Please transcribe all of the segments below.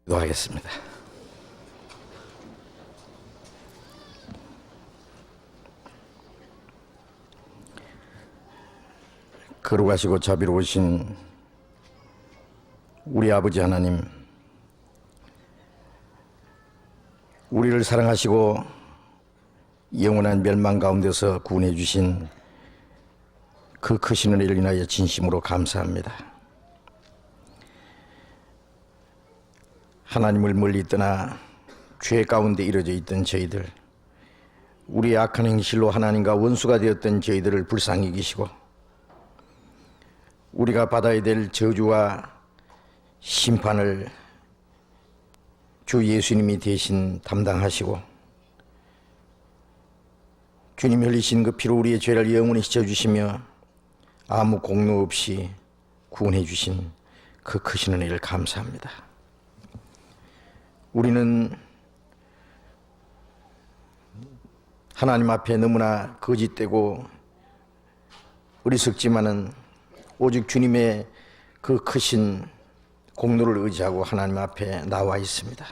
기도하겠습니다. 거룩하시고 자비로우신 우리 아버지 하나님, 우리를 사랑하시고 영원한 멸망 가운데서 구원해 주신 그 크신 은혜를 인하여 진심으로 감사합니다. 하나님을 멀리 떠나 죄 가운데 이루어져 있던 저희들, 우리의 악한 행실로 하나님과 원수가 되었던 저희들을 불쌍히 여기시고 우리가 받아야 될 저주와 심판을 주 예수님이 대신 담당하시고 주님이 흘리신 그 피로 우리의 죄를 영원히 씻어주시며 아무 공로 없이 구원해 주신 그 크신 은혜를 감사합니다. 우리는 하나님 앞에 너무나 거짓되고 어리석지만은 오직 주님의 그 크신 공로를 의지하고 하나님 앞에 나와 있습니다.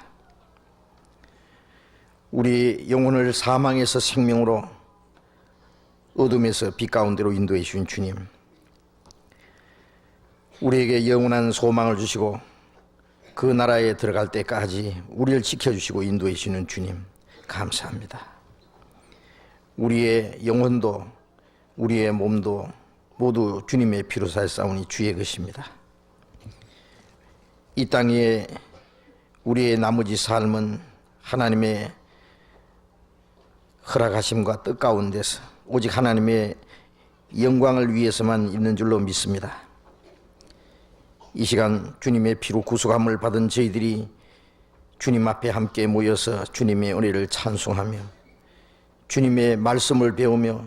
우리 영혼을 사망에서 생명으로, 어둠에서 빛 가운데로 인도해 주신 주님, 우리에게 영원한 소망을 주시고 그 나라에 들어갈 때까지 우리를 지켜주시고 인도해 주시는 주님, 감사합니다. 우리의 영혼도 우리의 몸도 모두 주님의 피로 살사오니 주의 것입니다. 이 땅에 우리의 나머지 삶은 하나님의 허락하심과 뜻 가운데서 오직 하나님의 영광을 위해서만 있는 줄로 믿습니다. 이 시간 주님의 피로 구속함을 받은 저희들이 주님 앞에 함께 모여서 주님의 은혜를 찬송하며 주님의 말씀을 배우며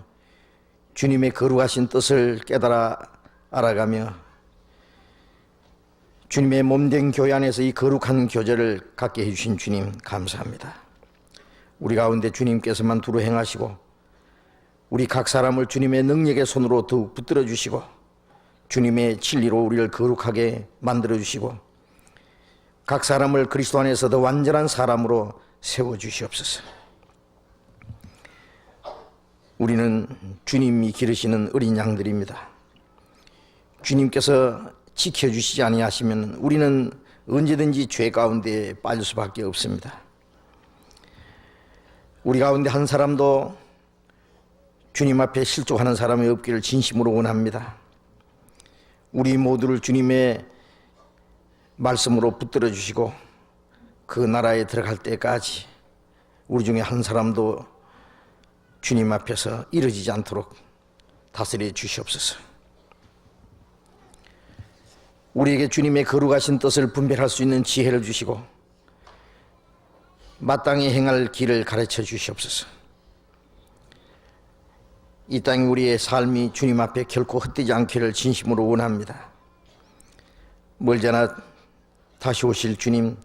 주님의 거룩하신 뜻을 깨달아 알아가며 주님의 몸된 교회 안에서 이 거룩한 교제를 갖게 해주신 주님, 감사합니다. 우리 가운데 주님께서만 두루 행하시고 우리 각 사람을 주님의 능력의 손으로 더욱 붙들어 주시고 주님의 진리로 우리를 거룩하게 만들어 주시고 각 사람을 그리스도 안에서 더 완전한 사람으로 세워 주시옵소서. 우리는 주님이 기르시는 어린 양들입니다. 주님께서 지켜주시지 아니하시면 우리는 언제든지 죄 가운데 빠질 수밖에 없습니다. 우리 가운데 한 사람도 주님 앞에 실족하는 사람이 없기를 진심으로 원합니다. 우리 모두를 주님의 말씀으로 붙들어 주시고 그 나라에 들어갈 때까지 우리 중에 한 사람도 주님 앞에서 이루어지지 않도록 다스려 주시옵소서. 우리에게 주님의 거룩하신 뜻을 분별할 수 있는 지혜를 주시고 마땅히 행할 길을 가르쳐 주시옵소서. 이 땅 우리의 삶이 주님 앞에 결코 헛되지 않기를 진심으로 원합니다. 멀잖아 다시 오실 주님,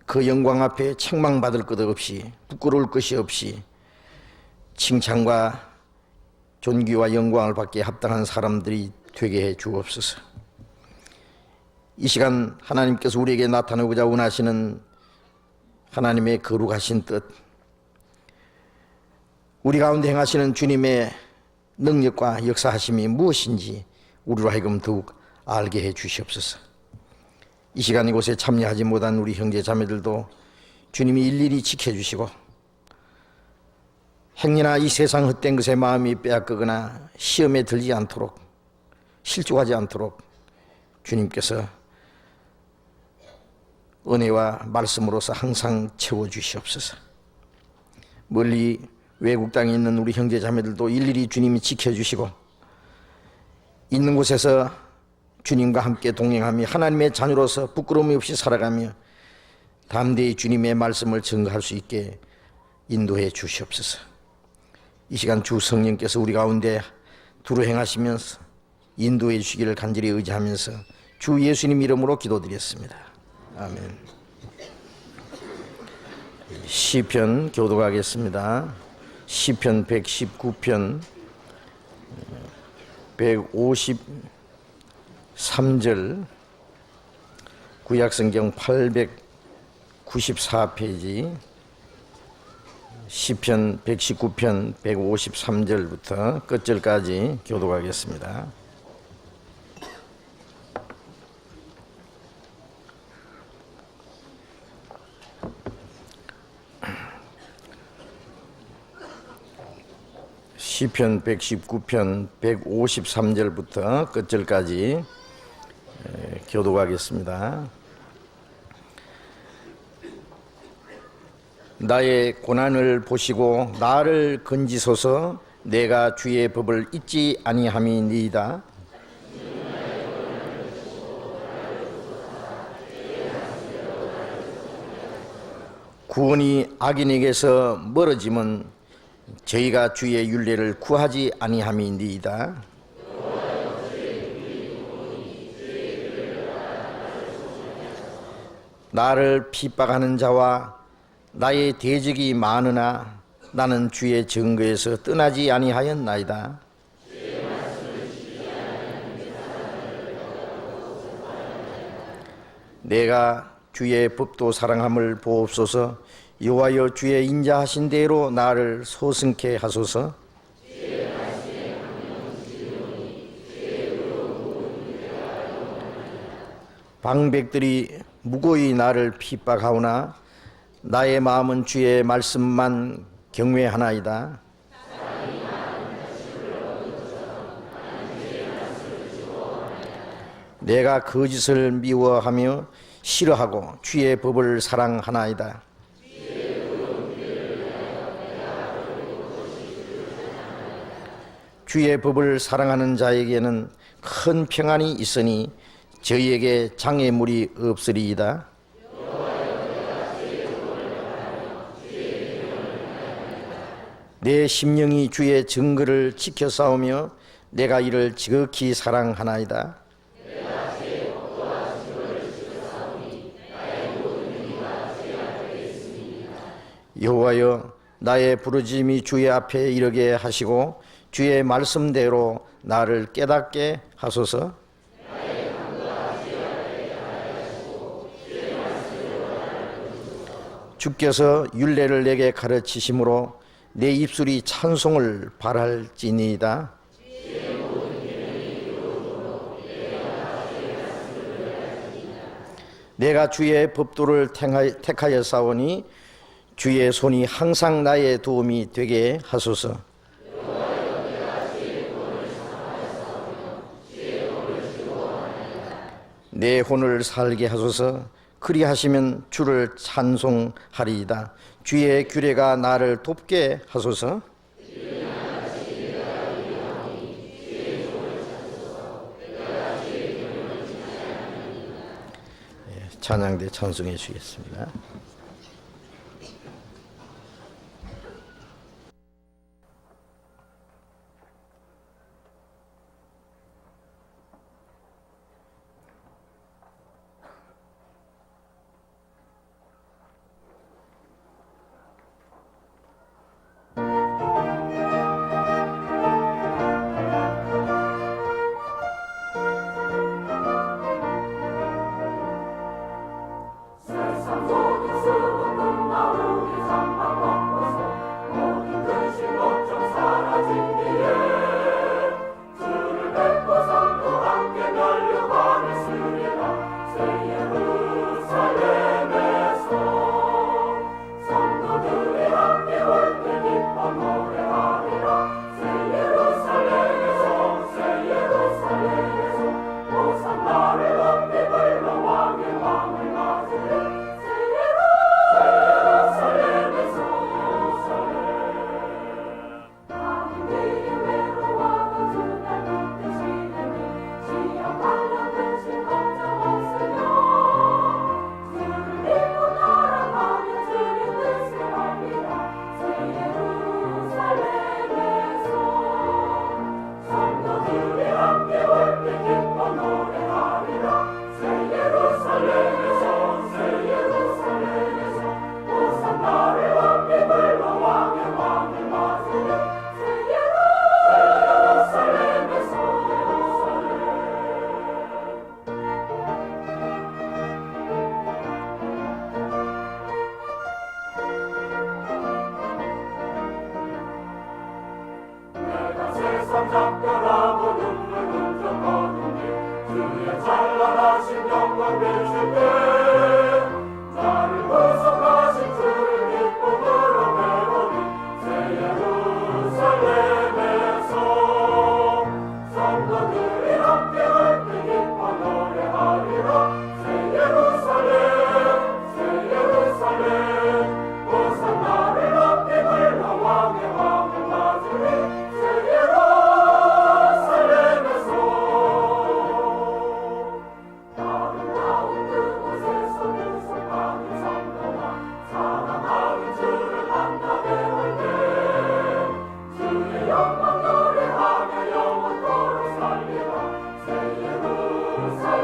그 영광 앞에 책망받을 것 없이 부끄러울 것이 없이 칭찬과 존귀와 영광을 받기에 합당한 사람들이 되게 해 주옵소서. 이 시간 하나님께서 우리에게 나타나고자 원하시는 하나님의 거룩하신 뜻, 우리 가운데 행하시는 주님의 능력과 역사하심이 무엇인지 우리로 하여금 더욱 알게 해 주시옵소서. 이 시간 이곳에 참여하지 못한 우리 형제 자매들도 주님이 일일이 지켜주시고 행여나 이 세상 헛된 것에 마음이 빼앗기거나 시험에 들지 않도록, 실족하지 않도록 주님께서 은혜와 말씀으로서 항상 채워주시옵소서. 멀리 외국 땅에 있는 우리 형제 자매들도 일일이 주님이 지켜주시고 있는 곳에서 주님과 함께 동행하며 하나님의 자녀로서 부끄러움이 없이 살아가며 담대히 주님의 말씀을 증거할 수 있게 인도해 주시옵소서. 이 시간 주 성령께서 우리 가운데 두루 행하시면서 인도해 주시기를 간절히 의지하면서 주 예수님 이름으로 기도드렸습니다. 아멘. 시편 교독하겠습니다. 시편 119편 153절, 구약성경 94페이지 시편 119편 153절부터 끝절까지 교독하겠습니다. 시편 119편 153절부터 끝절까지 교독하겠습니다. 나의 고난을 보시고 나를 건지소서. 내가 주의 법을 잊지 아니함이니이다. 구원이 악인에게서 멀어지면 저희가 주의 율례를 구하지 아니함이니이다. 나를 핍박하는 자와 나의 대적이 많으나 나는 주의 증거에서 떠나지 아니하였나이다. 내가 주의 법도 사랑함을 보옵소서. 여호와여, 주의 인자하신 대로 나를 소승케 하소서. 방백들이 무고히 나를 핍박하오나 나의 마음은 주의 말씀만 경외하나이다. 내가 거짓을 미워하며 싫어하고 주의 법을 사랑하나이다. 주의 법을 사랑하는 자에게는 큰 평안이 있으니 저희에게 장애물이 없으리이다. 내 심령이 주의 증거를 지켜 싸우며 내가 이를 지극히 사랑하나이다. 여호와여, 나의 부르짖음이 주의 앞에 이르게 하시고 주의 말씀대로 나를 깨닫게 하소서. 주께서 율례를 내게 가르치심으로 내 입술이 찬송을 바랄지니이다. 내가 주의 법도를 택하여 싸우니 주의 손이 항상 나의 도움이 되게 하소서. 내 혼을 살게 하소서. 그리하시면 주를 찬송하리이다. 주의 규례가 나를 돕게 하소서. 찬양대 찬송해 주겠습니다. 세상 속에서 작별하고 눈물 흔적하는 길 주의 찬란하신 영광 비출 때 나를 구속하신 주를 기쁨으로 배우니 새 예루살렘에서 성도들이 함께 할때 기뻐 노래하리라 새 예루살렘 호산나를 높이 불러 왕의 왕을 맞으리 새 예루살렘에서 아름다운 그곳에서 구속하는 성도가 사랑하는 주를 만나게 올 때 주의 영광 노래하며 영원토록 살리라 새 예루살렘에서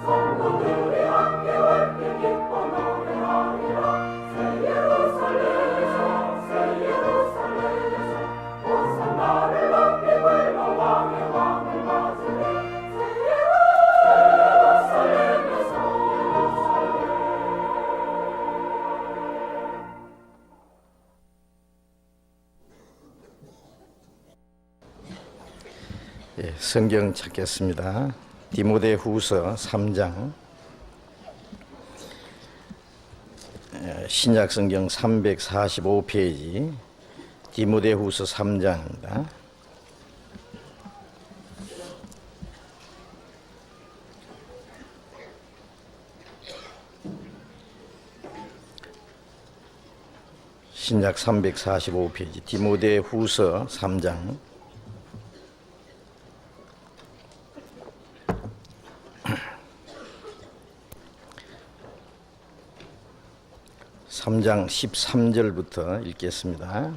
성도들이 함께 할때 기뻐 노래하리라 새 예루살렘에서 호산나를 높이 불러 왕의 왕을 맞으리 새 예루살렘에서 예, 성경 찾겠습니다. 디모데후서 3장, 신약 성경 345페이지, 디모데후서 3장입니다. 신약 345페이지, 디모데후서 3장. 삼장 13절부터 읽겠습니다.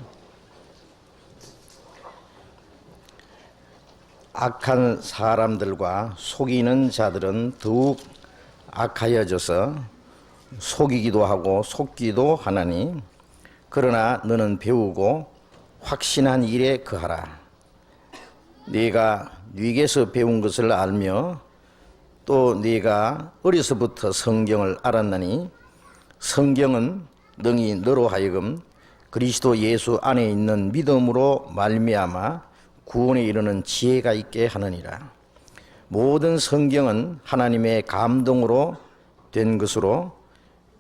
악한 사람들과 속이는 자들은 더욱 악하여져서 속이기도 하고 속기도 하나니 그러나 너는 배우고 확신한 일에 거하라. 네가 뉘게서 배운 것을 알며 또 네가 어려서부터 성경을 알았나니 성경은 능히 너로 하여금 그리스도 예수 안에 있는 믿음으로 말미암아 구원에 이르는 지혜가 있게 하느니라. 모든 성경은 하나님의 감동으로 된 것으로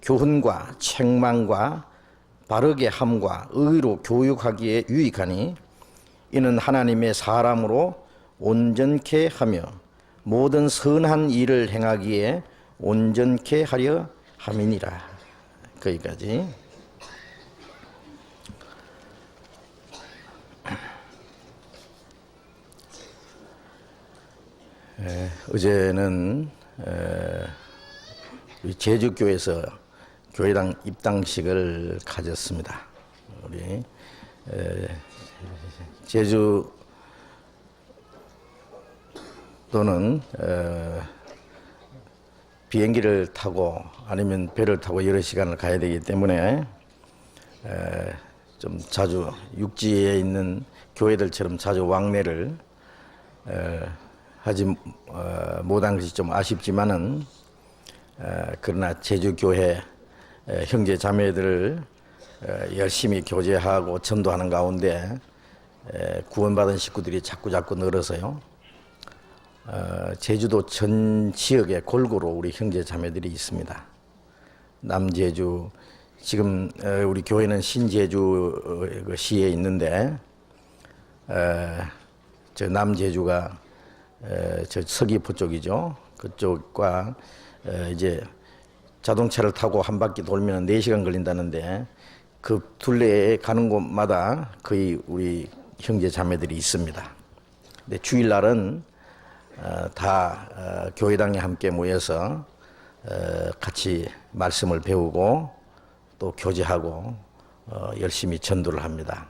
교훈과 책망과 바르게 함과 의로 교육하기에 유익하니 이는 하나님의 사람으로 온전케 하며 모든 선한 일을 행하기에 온전케 하려 함이니라. 거기까지. 어제는 우리 제주교회에서 교회당 입당식을 가졌습니다. 우리 제주도는 비행기를 타고 아니면 배를 타고 여러 시간을 가야 되기 때문에 좀 자주 육지에 있는 교회들처럼 자주 왕래를 하지 못한 것이 좀 아쉽지만은 그러나 제주교회 형제 자매들을 열심히 교제하고 전도하는 가운데 구원받은 식구들이 자꾸 늘어서요. 제주도 전 지역에 골고루 우리 형제 자매들이 있습니다. 남제주, 지금 우리 교회는 신제주 시에 있는데 저 남제주가 저 서귀포 쪽이죠. 그쪽과 이제 자동차를 타고 한 바퀴 돌면 4시간 걸린다는데 그 둘레에 가는 곳마다 거의 우리 형제 자매들이 있습니다. 근데 주일날은 다 교회당에 함께 모여서 같이 말씀을 배우고 또 교제하고 열심히 전도를 합니다.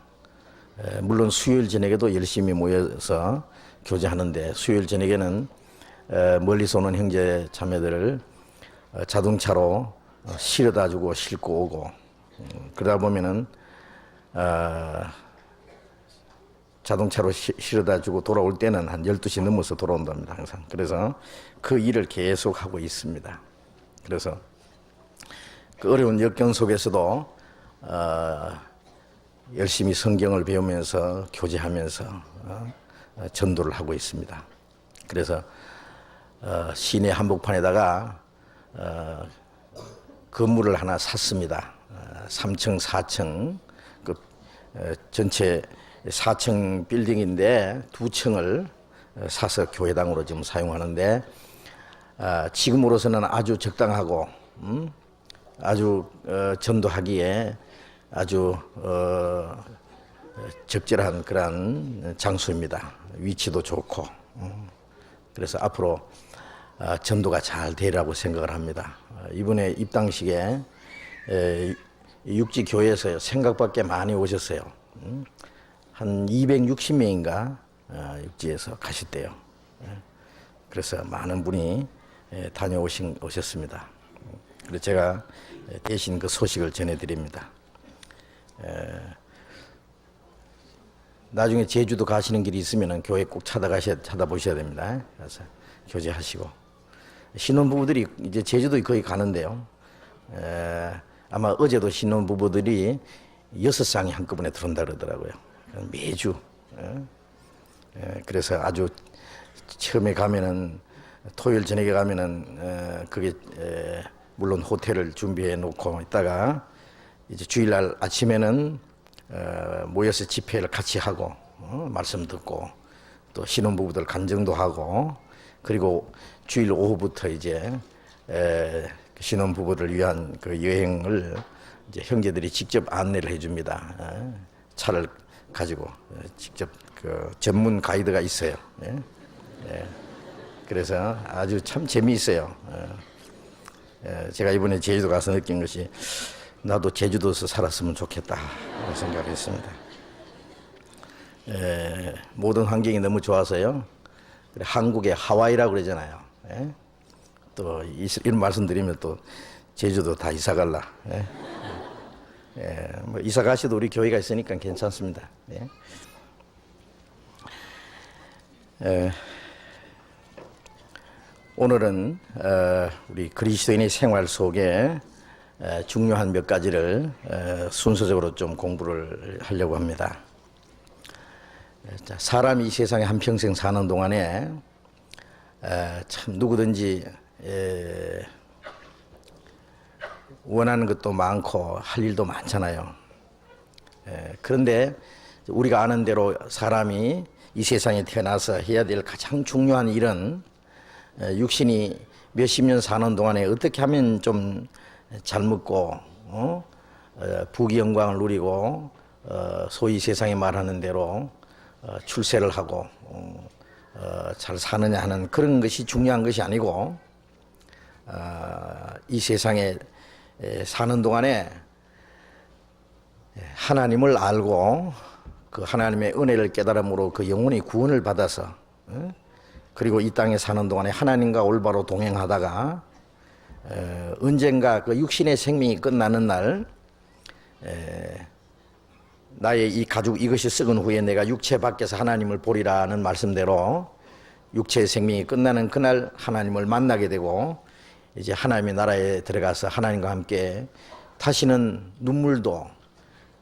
물론 수요일 저녁에도 열심히 모여서 교제하는데 수요일 저녁에는 멀리서 오는 형제 자매들을 자동차로 실어다 주고 싣고 오고 그러다 보면은 자동차로 실어다 주고 돌아올 때는 한 12시 넘어서 돌아온답니다, 항상. 그래서 그 일을 계속 하고 있습니다. 그래서 그 어려운 역경 속에서도 열심히 성경을 배우면서 교제하면서 전도를 하고 있습니다. 그래서 시내 한복판에다가 건물을 하나 샀습니다. 3층, 4층 그 전체 4층 빌딩인데 2층을 사서 교회당으로 지금 사용하는데 지금으로서는 아주 적당하고 아주 전도하기에 아주 적절한 그런 장소입니다. 위치도 좋고 그래서 앞으로 전도가 잘 되리라고 생각을 합니다. 이번에 입당식에 육지 교회에서 생각밖에 많이 오셨어요. 한 260명인가 육지에서 가셨대요. 그래서 많은 분이 다녀오셨습니다. 그래서 제가 대신 그 소식을 전해드립니다. 나중에 제주도 가시는 길이 있으면 교회 꼭 찾아보셔야 됩니다. 그래서 교제하시고 신혼부부들이 이제 제주도 거의 가는데요. 아마 어제도 신혼부부들이 6쌍이 한꺼번에 들어온다 그러더라고요. 매주. 그래서 아주 처음에 가면은 토요일 저녁에 가면은 그게 물론 호텔을 준비해 놓고 있다가 이제 주일날 아침에는 모여서 집회를 같이 하고 말씀 듣고 또 신혼부부들 간증도 하고 그리고 주일 오후부터 이제 신혼부부를 위한 그 여행을 이제 형제들이 직접 안내를 해줍니다. 차를 가지고 직접 그 전문 가이드가 있어요. 그래서 아주 참 재미있어요. 제가 이번에 제주도 가서 느낀 것이 나도 제주도에서 살았으면 좋겠다 생각했습니다. 모든 환경이 너무 좋아서요. 한국의 하와이라고 그러잖아요. 또 이런 말씀 드리면 또 제주도 다 이사 갈라. 뭐 이사 가시도 우리 교회가 있으니까 괜찮습니다. 오늘은 우리 그리스도인의 생활 속에 중요한 몇 가지를 순서적으로 좀 공부를 하려고 합니다. 사람이 이 세상에 한평생 사는 동안에 참 누구든지 원하는 것도 많고 할 일도 많잖아요. 그런데 우리가 아는 대로 사람이 이 세상에 태어나서 해야 될 가장 중요한 일은 육신이 몇십 년 사는 동안에 어떻게 하면 좀 잘 먹고 부귀 영광을 누리고 소위 세상에 말하는 대로 출세를 하고 잘 사느냐 하는 그런 것이 중요한 것이 아니고 이 세상에 사는 동안에 하나님을 알고 그 하나님의 은혜를 깨달음으로 그 영혼이 구원을 받아서 그리고 이 땅에 사는 동안에 하나님과 올바로 동행하다가 언젠가 그 육신의 생명이 끝나는 날 나의 이 가죽 이것이 썩은 후에 내가 육체 밖에서 하나님을 보리라는 말씀대로 육체의 생명이 끝나는 그날 하나님을 만나게 되고 이제 하나님의 나라에 들어가서 하나님과 함께 다시는 눈물도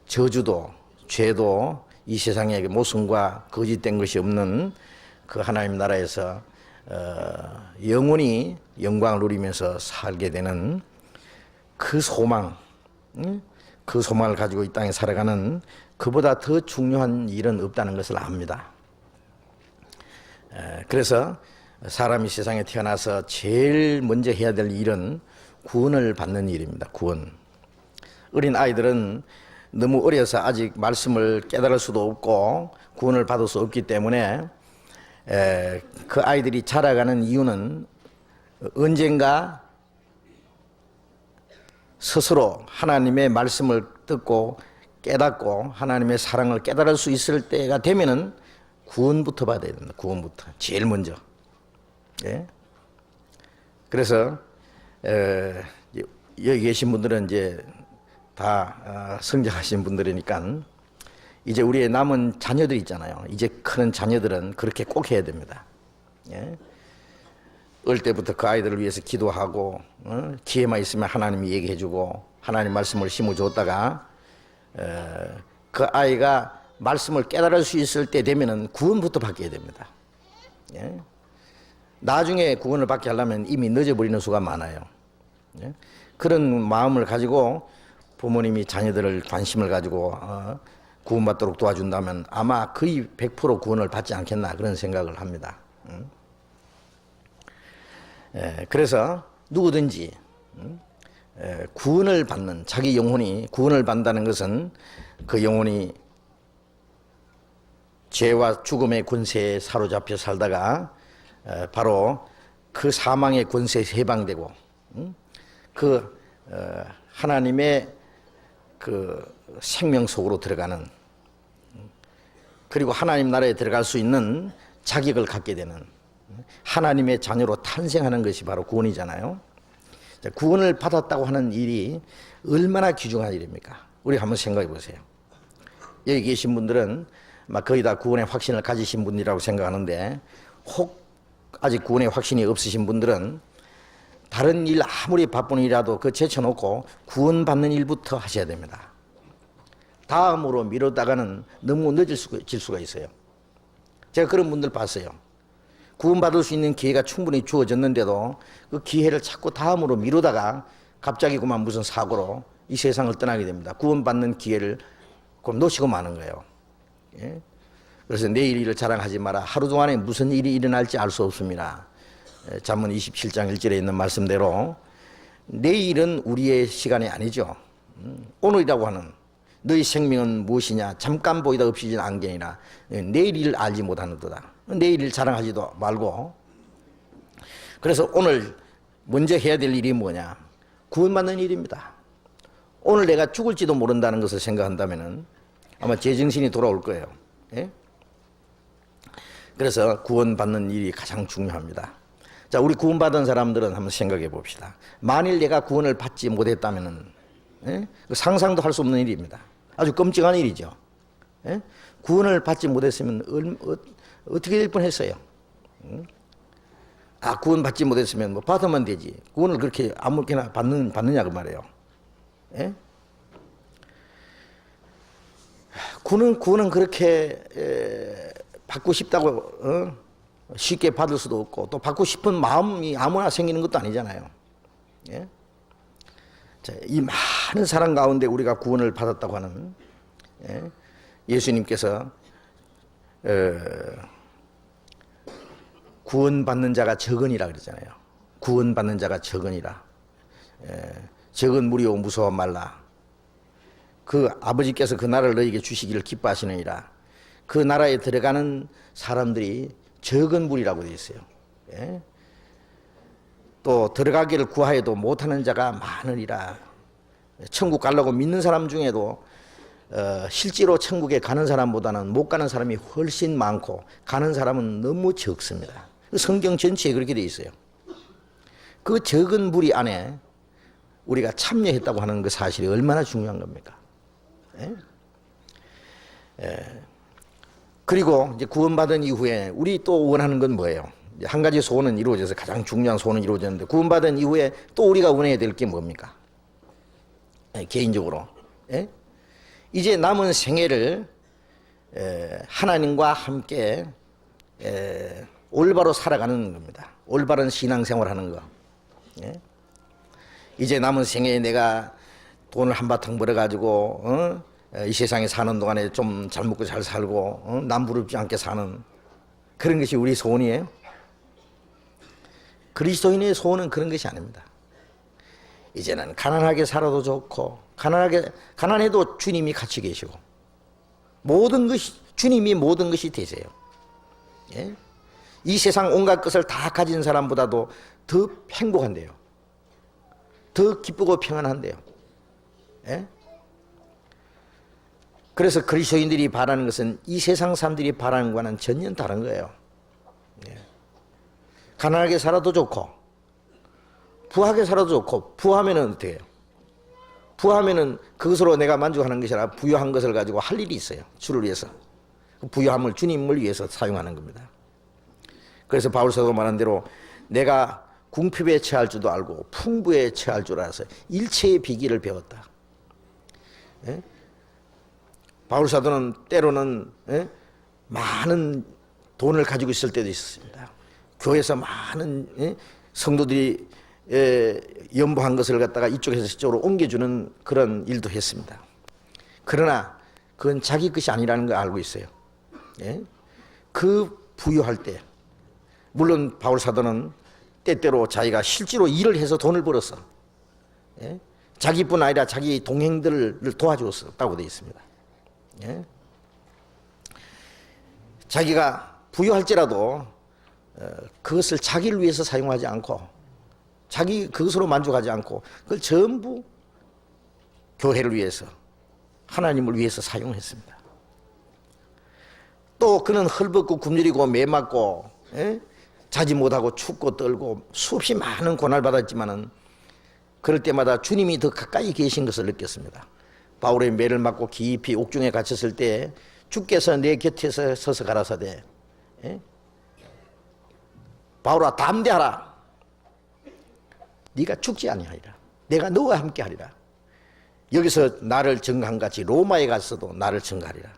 저주도 죄도 이 세상에 모순과 거짓된 것이 없는 그 하나님 나라에서 영원히 영광을 누리면서 살게 되는 그 소망, 그 소망을 가지고 이 땅에 살아가는 그보다 더 중요한 일은 없다는 것을 압니다. 그래서 사람이 세상에 태어나서 제일 먼저 해야 될 일은 구원을 받는 일입니다. 구원. 어린 아이들은 너무 어려서 아직 말씀을 깨달을 수도 없고 구원을 받을 수 없기 때문에 그 아이들이 자라가는 이유는 언젠가 스스로 하나님의 말씀을 듣고 깨닫고 하나님의 사랑을 깨달을 수 있을 때가 되면은 구원부터 받아야 된다. 구원부터 제일 먼저. 그래서 여기 계신 분들은 이제 다 성장하신 분들이니까 이제 우리의 남은 자녀들 있잖아요. 이제 크는 자녀들은 그렇게 꼭 해야 됩니다. 어릴 때부터 그 아이들을 위해서 기도하고 기회만 있으면 하나님이 얘기해주고 하나님 말씀을 심어줬다가 그 아이가 말씀을 깨달을 수 있을 때 되면은 구원부터 받게 됩니다. 예? 나중에 구원을 받게 하려면 이미 늦어버리는 수가 많아요. 예? 그런 마음을 가지고 부모님이 자녀들을 관심을 가지고 구원받도록 도와준다면 아마 거의 100% 구원을 받지 않겠나 그런 생각을 합니다. 그래서 누구든지 구원을 받는, 자기 영혼이 구원을 받는다는 것은 그 영혼이 죄와 죽음의 권세에 사로잡혀 살다가 바로 그 사망의 권세에 해방되고 그 하나님의 그 생명 속으로 들어가는, 그리고 하나님 나라에 들어갈 수 있는 자격을 갖게 되는, 하나님의 자녀로 탄생하는 것이 바로 구원이잖아요. 구원을 받았다고 하는 일이 얼마나 귀중한 일입니까? 우리 한번 생각해 보세요. 여기 계신 분들은 막 거의 다 구원의 확신을 가지신 분이라고 생각하는데, 혹 아직 구원의 확신이 없으신 분들은 다른 일 아무리 바쁜 일이라도 그 제쳐놓고 구원받는 일부터 하셔야 됩니다. 다음으로 미루다가는 너무 늦을 수가 있어요. 제가 그런 분들 봤어요. 구원받을 수 있는 기회가 충분히 주어졌는데도 그 기회를 자꾸 다음으로 미루다가 갑자기 그만 무슨 사고로 이 세상을 떠나게 됩니다. 구원받는 기회를 놓치고 마는 거예요. 예? 그래서 내일 일을 자랑하지 마라. 하루 동안에 무슨 일이 일어날지 알 수 없습니다. 잠언 27장 1절에 있는 말씀대로 내일은 우리의 시간이 아니죠. 오늘이라고 하는 너희 생명은 무엇이냐 잠깐 보이다 없어진 안개니라. 내일 일을 알지 못하는도다. 내일 일 자랑하지도 말고, 그래서 오늘 먼저 해야 될 일이 뭐냐? 구원받는 일입니다. 오늘 내가 죽을지도 모른다는 것을 생각한다면 아마 제정신이 돌아올 거예요. 예? 그래서 구원받는 일이 가장 중요합니다. 자, 우리 구원받은 사람들은 한번 생각해 봅시다. 만일 내가 구원을 받지 못했다면, 예? 상상도 할 수 없는 일입니다. 아주 끔찍한 일이죠. 예? 구원을 받지 못했으면 어떻게 될 뻔했어요. 구원 받지 못했으면 뭐 받으면 되지. 구원을 그렇게 아무렇게나 받느냐 그 말이에요. 예? 구원은 그렇게 받고 싶다고 쉽게 받을 수도 없고, 또 받고 싶은 마음이 아무나 생기는 것도 아니잖아요. 예? 자, 이 많은 사람 가운데 우리가 구원을 받았다고 하는, 예수님께서 구원받는 자가 적으니라 그러잖아요. 구원받는 자가 적으니라. 적은 무리여 무서워 말라. 그 아버지께서 그 나라를 너희에게 주시기를 기뻐하시느니라. 그 나라에 들어가는 사람들이 적은 무리라고 되어 있어요. 예? 또 들어가기를 구하여도 못하는 자가 많으리라. 천국 가려고 믿는 사람 중에도 실제로 천국에 가는 사람보다는 못 가는 사람이 훨씬 많고 가는 사람은 너무 적습니다. 성경 전체에 그렇게 되어 있어요. 그 적은 무리 안에 우리가 참여했다고 하는 그 사실이 얼마나 중요한 겁니까? 그리고 이제 구원받은 이후에 우리 또 원하는 건 뭐예요? 한 가지 소원은 이루어져서 가장 중요한 소원은 이루어졌는데, 구원받은 이후에 또 우리가 원해야 될 게 뭡니까? 개인적으로 이제 남은 생애를 하나님과 함께 올바로 살아가는 겁니다. 올바른 신앙생활하는 거. 이제 남은 생애에 내가 돈을 한바탕 벌어가지고 이 세상에 사는 동안에 좀 잘 먹고 잘 살고 남 부럽지 않게 사는 그런 것이 우리 소원이에요? 그리스도인의 소원은 그런 것이 아닙니다. 이제는 가난하게 살아도 좋고, 가난해도 주님이 같이 계시고, 모든 것이 주님이 모든 것이 되세요. 예? 이 세상 온갖 것을 다 가진 사람보다도 더 행복한데요. 더 기쁘고 평안한데요. 예? 그래서 그리스도인들이 바라는 것은 이 세상 사람들이 바라는 것과는 전혀 다른 거예요. 예. 가난하게 살아도 좋고, 부하게 살아도 좋고, 부하면은 어떻게 해요? 부하면은 그것으로 내가 만족하는 것이 아니라 부유한 것을 가지고 할 일이 있어요. 주를 위해서. 그 부유함을 주님을 위해서 사용하는 겁니다. 그래서 바울 사도가 말한 대로 내가 궁핍에 처할 줄도 알고 풍부에 처할 줄 알아서 일체의 비기를 배웠다. 예? 바울 사도는 때로는 많은 돈을 가지고 있을 때도 있었습니다. 교회에서 많은 성도들이 연보한 것을 갖다가 이쪽에서 저쪽으로 옮겨주는 그런 일도 했습니다. 그러나 그건 자기 것이 아니라는 걸 알고 있어요. 그 부유할 때, 물론 바울 사도는 때때로 자기가 실제로 일을 해서 돈을 벌었어. 자기뿐 아니라 자기 동행들을 도와주었다고 되어 있습니다. 자기가 부유할지라도 그것을 자기를 위해서 사용하지 않고 자기 그것으로 만족하지 않고 그걸 전부 교회를 위해서 하나님을 위해서 사용했습니다. 또 그는 헐벗고 굶주리고 매맞고 자지 못하고 춥고 떨고 수없이 많은 고난을 받았지만은 그럴 때마다 주님이 더 가까이 계신 것을 느꼈습니다. 바울의 매를 맞고 깊이 옥중에 갇혔을 때 주께서 내 곁에서 서서 가라사대 바울아 담대하라. 네가 죽지 아니하리라. 내가 너와 함께 하리라. 여기서 나를 증거한 같이 로마에 가서도 나를 증거하리라.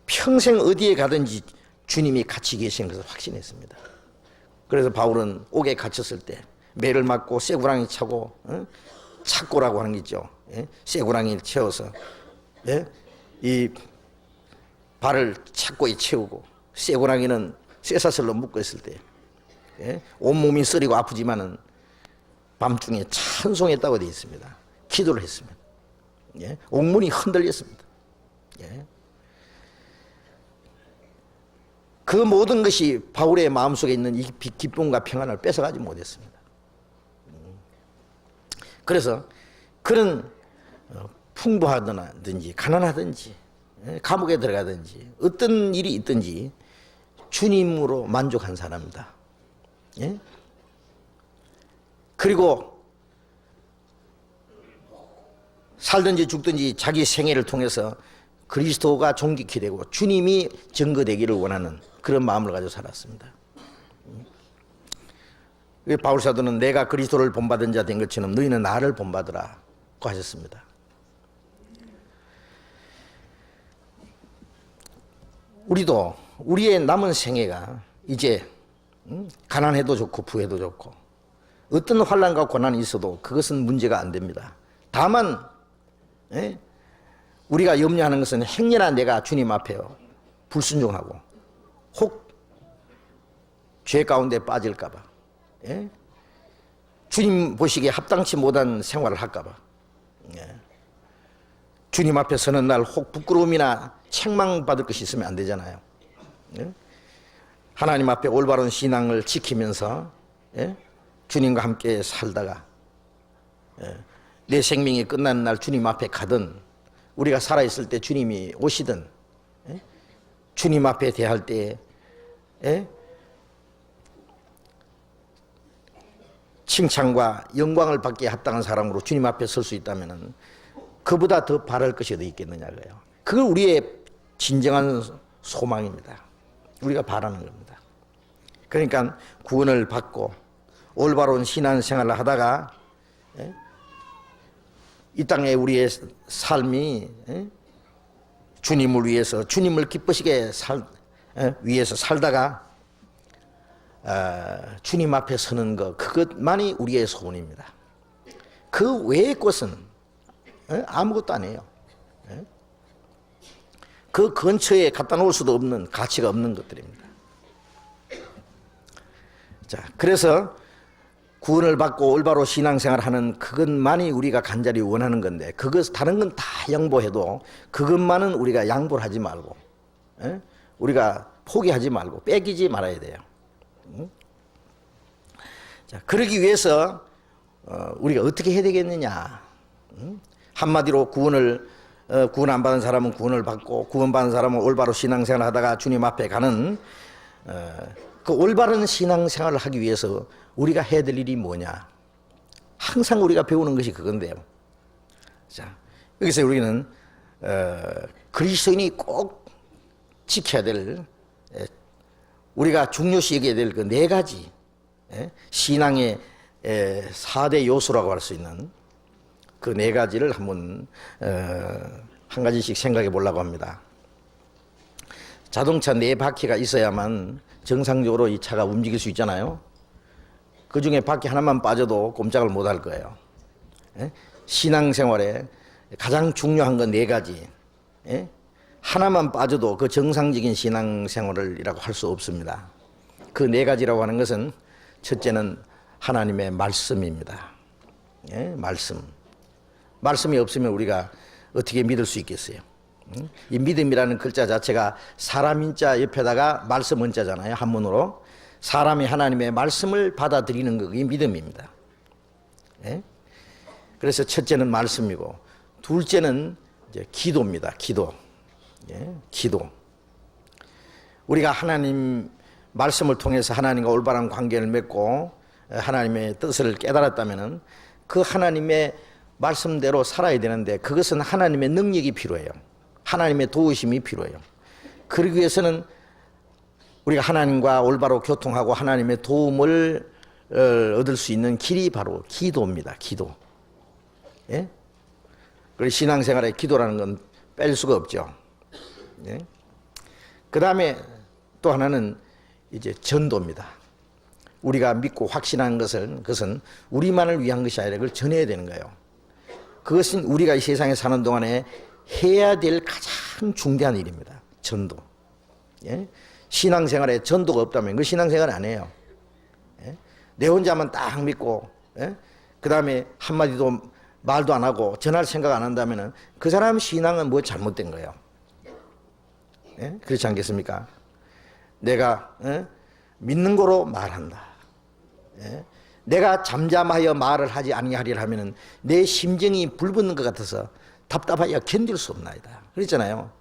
평생 어디에 가든지 주님이 같이 계신 것을 확신했습니다. 그래서 바울은 옥에 갇혔을 때 매를 맞고 쇠고랑이 차고 착고라고 하는 게 있죠. 쇠고랑이를 채워서 이 발을 착고에 채우고 쇠고랑이는 쇠사슬로 묶어 있을 때 온몸이 쓰리고 아프지만은 밤중에 찬송했다고 되어 있습니다. 기도를 했습니다. 옥문이 흔들렸습니다. 그 모든 것이 바울의 마음속에 있는 이 기쁨과 평안을 뺏어가지 못했습니다. 그래서 그는 풍부하든지 가난하든지 감옥에 들어가든지 어떤 일이 있든지 주님으로 만족한 사람입니다. 그리고 살든지 죽든지 자기 생애를 통해서 그리스도가 존귀케 되고 주님이 증거되기를 원하는 그런 마음을 가지고 살았습니다. 바울 사도는 내가 그리스도를 본받은 자 된 것처럼 너희는 나를 본받으라고 하셨습니다. 우리도 우리의 남은 생애가 이제 가난해도 좋고 부해도 좋고 어떤 환난과 고난이 있어도 그것은 문제가 안 됩니다. 다만 우리가 염려하는 것은 행여나 내가 주님 앞에 불순종하고 혹 죄 가운데 빠질까 봐 주님 보시기에 합당치 못한 생활을 할까 봐 주님 앞에 서는 날 혹 부끄러움이나 책망받을 것이 있으면 안 되잖아요. 하나님 앞에 올바른 신앙을 지키면서 주님과 함께 살다가 내 생명이 끝나는 날 주님 앞에 가든 우리가 살아있을 때 주님이 오시든 주님 앞에 대할 때 칭찬과 영광을 받기에 합당한 사람으로 주님 앞에 설 수 있다면 그보다 더 바랄 것이 어디 있겠느냐고요. 그걸 우리의 진정한 소망입니다. 우리가 바라는 겁니다. 그러니까 구원을 받고 올바른 신앙생활을 하다가 이 땅에 우리의 삶이 주님을 위해서 주님을 기쁘시게 위해서 살다가 주님 앞에 서는 것 그것만이 우리의 소원입니다. 그 외의 것은 아무것도 아니에요. 그 근처에 갖다 놓을 수도 없는 가치가 없는 것들입니다. 자, 그래서 구원을 받고 올바로 신앙생활을 하는 그것만이 우리가 간절히 원하는 건데 그것 다른 건 다 양보해도 그것만은 우리가 양보를 하지 말고 우리가 포기하지 말고 뺏기지 말아야 돼요. 자, 그러기 위해서 우리가 어떻게 해야 되겠느냐? 한마디로 구원 안 받은 사람은 구원을 받고 구원받은 사람은 올바로 신앙생활을 하다가 주님 앞에 가는 그 올바른 신앙생활을 하기 위해서 우리가 해야 될 일이 뭐냐? 항상 우리가 배우는 것이 그건데요. 자, 여기서 우리는 그리스도인이 꼭 지켜야 될 우리가 중요시 여겨야 될 그 네 가지 신앙의 4대 요소라고 할 수 있는 그 네 가지를 한번 한 가지씩 생각해 보려고 합니다. 자동차 4바퀴가 있어야만 정상적으로 이 차가 움직일 수 있잖아요. 그 중에 바퀴 하나만 빠져도 꼼짝을 못 할 거예요. 예? 신앙생활에 가장 중요한 건 4가지. 예? 하나만 빠져도 그 정상적인 신앙생활이라고 할 수 없습니다. 그 4가지라고 하는 것은 첫째는 하나님의 말씀입니다. 예? 말씀이 없으면 우리가 어떻게 믿을 수 있겠어요? 이 믿음이라는 글자 자체가 사람 인자 옆에다가 말씀 은자잖아요. 한문으로. 사람이 하나님의 말씀을 받아들이는 것이 믿음입니다. 예? 그래서 첫째는 말씀이고, 둘째는 이제 기도입니다. 기도. 예? 기도. 우리가 하나님 말씀을 통해서 하나님과 올바른 관계를 맺고 하나님의 뜻을 깨달았다면은 그 하나님의 말씀대로 살아야 되는데, 그것은 하나님의 능력이 필요해요. 하나님의 도우심이 필요해요. 그러기 위해서는 우리가 하나님과 올바로 교통하고 하나님의 도움을 얻을 수 있는 길이 바로 기도입니다. 기도. 예? 그리고 신앙생활에 기도라는 건 뺄 수가 없죠. 예? 그 다음에 또 하나는 이제 전도입니다. 우리가 믿고 확신하는 그것은 우리만을 위한 것이 아니라 그걸 전해야 되는 거예요. 그것은 우리가 이 세상에 사는 동안에 해야 될 가장 중대한 일입니다. 전도. 예? 신앙생활에 전도가 없다면 그 신앙생활 안 해요. 예? 내 혼자만 딱 믿고, 예? 그 다음에 한마디도 말도 안 하고 전할 생각 안 한다면 그 사람 신앙은 뭐 잘못된 거예요. 예? 그렇지 않겠습니까? 내가 믿는 거로 말한다. 예? 내가 잠잠하여 말을 하지 아니하리라 하면은 내 심정이 불붙는 것 같아서 답답하여 견딜 수 없나이다. 그랬잖아요.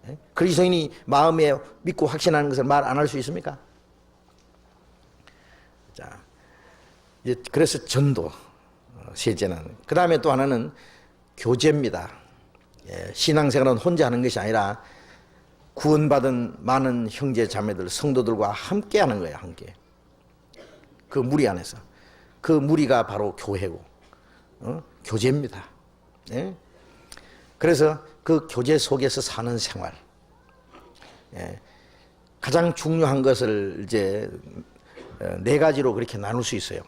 예? 그리스도인이 마음에 믿고 확신하는 것을 말 안 할 수 있습니까? 자, 이제 그래서 전도 셋째는. 그 다음에 또 하나는 교제입니다. 예, 신앙생활은 혼자 하는 것이 아니라 구원받은 많은 형제 자매들 성도들과 함께 하는 거예요. 함께. 그 무리 안에서. 그 무리가 바로 교회고 교제입니다. 예? 그래서 그 교제 속에서 사는 생활. 예. 가장 중요한 것을 이제 4가지로 그렇게 나눌 수 있어요.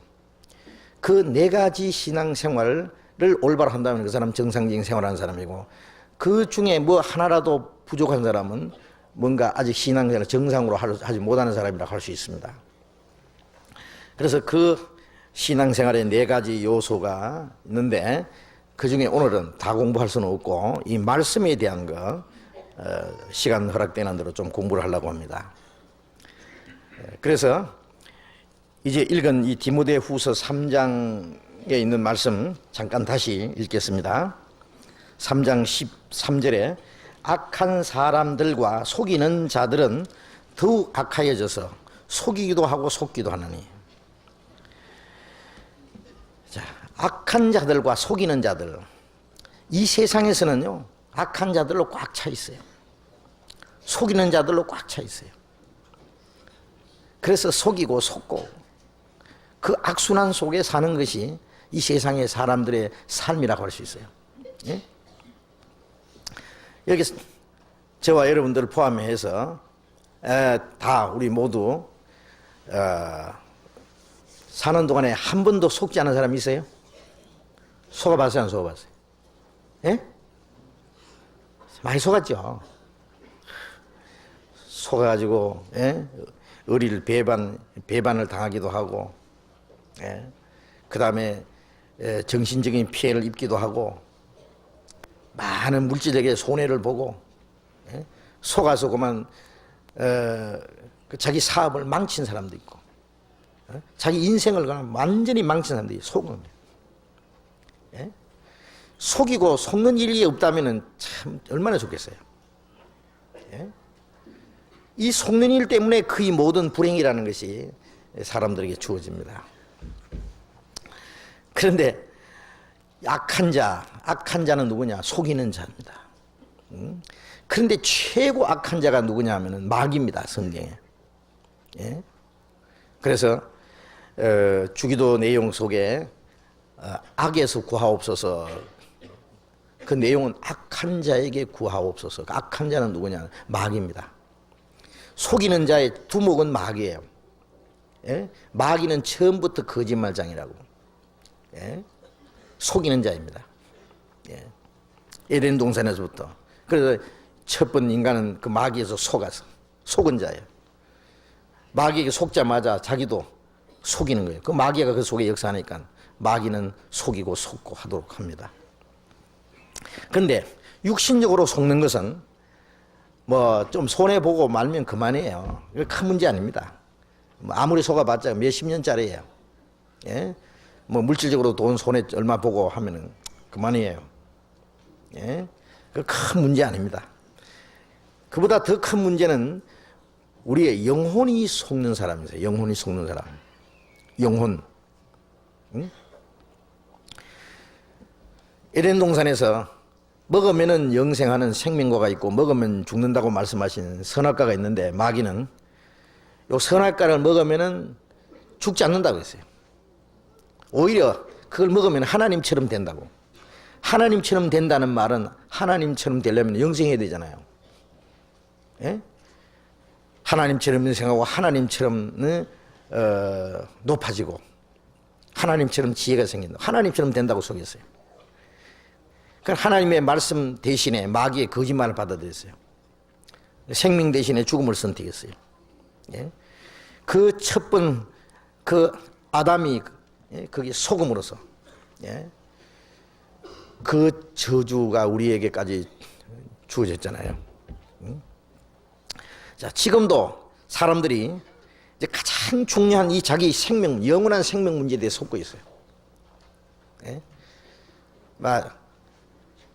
그 4가지 신앙생활을 올바로 한다면 그 사람 정상적인 생활하는 사람이고, 그 중에 뭐 하나라도 부족한 사람은 뭔가 아직 신앙생활을 정상으로 하지 못하는 사람이라고 할 수 있습니다. 그래서 그 신앙생활에 4가지 요소가 있는데, 그 중에 오늘은 다 공부할 수는 없고 이 말씀에 대한 거 시간 허락되는 대로 좀 공부를 하려고 합니다. 그래서 이제 읽은 이 디모데후서 3장에 있는 말씀 잠깐 다시 읽겠습니다. 3장 13절에 악한 사람들과 속이는 자들은 더욱 악하여져서 속이기도 하고 속기도 하느니. 자, 악한 자들과 속이는 자들. 이 세상에서는요, 악한 자들로 꽉 차 있어요. 속이는 자들로 꽉 차 있어요. 그래서 속이고 속고 그 악순환 속에 사는 것이 이 세상의 사람들의 삶이라고 할 수 있어요. 예? 여기 저와 여러분들을 포함해서 다 우리 모두 사는 동안에 한 번도 속지 않은 사람이 있어요? 속아봤어요, 안 속아봤어요? 예? 많이 속았죠. 속아가지고 의리를 배반을 당하기도 하고, 그 다음에 정신적인 피해를 입기도 하고, 많은 물질에게 손해를 보고, 속아서 그만 자기 사업을 망친 사람도 있고, 자기 인생을 그냥 완전히 망친 사람들이 속은 겁니다. 속이고 속는 일이 없다면 참 얼마나 좋겠어요. 이 속는 일 때문에 그의 모든 불행이라는 것이 사람들에게 주어집니다. 그런데 악한 자는 누구냐? 속이는 자입니다. 그런데 최고 악한 자가 누구냐 하면은 마귀입니다, 성경에. 그래서 주기도 내용 속에 악에서 구하옵소서 그 내용은 악한 자에게 구하옵소서. 그 악한 자는 누구냐? 마귀입니다. 속이는 자의 두목은 마귀예요. 예? 마귀는 처음부터 거짓말장이라고. 예? 속이는 자입니다. 예. 에덴 동산에서부터. 그래서 첫 번 인간은 그 마귀에서 속은 자예요. 마귀에게 속자마자 자기도 속이는 거예요. 그 마귀가 그 속에 역사하니까 마귀는 속이고 속고 하도록 합니다. 그런데 육신적으로 속는 것은 뭐 좀 손해보고 말면 그만이에요. 큰 문제 아닙니다. 아무리 속아봤자 몇십 년짜리예요. 예? 뭐 물질적으로 돈 손해 얼마 보고 하면은 그만이에요. 예? 그 큰 문제 아닙니다. 그보다 더 큰 문제는 우리의 영혼이 속는 사람이세요. 영혼이 속는 사람. 영혼. 응? 에덴 동산에서 먹으면은 영생하는 생명과가 있고 먹으면 죽는다고 말씀하신 선악과가 있는데 마귀는 요 선악과를 먹으면은 죽지 않는다고 했어요. 오히려 그걸 먹으면 하나님처럼 된다고. 하나님처럼 된다는 말은 하나님처럼 되려면 영생해야 되잖아요. 예? 하나님처럼 영생하고 하나님처럼 높아지고 하나님처럼 지혜가 생긴다. 하나님처럼 된다고 속였어요. 그러니까 하나님의 말씀 대신에 마귀의 거짓말을 받아들였어요. 생명 대신에 죽음을 선택했어요. 예? 그 첫 번 그 아담이 그게 속음으로써 예? 그 저주가 우리에게까지 주어졌잖아요. 자, 지금도 사람들이 이제 가장 중요한 이 자기 생명, 영원한 생명 문제에 대해 속고 있어요. 예?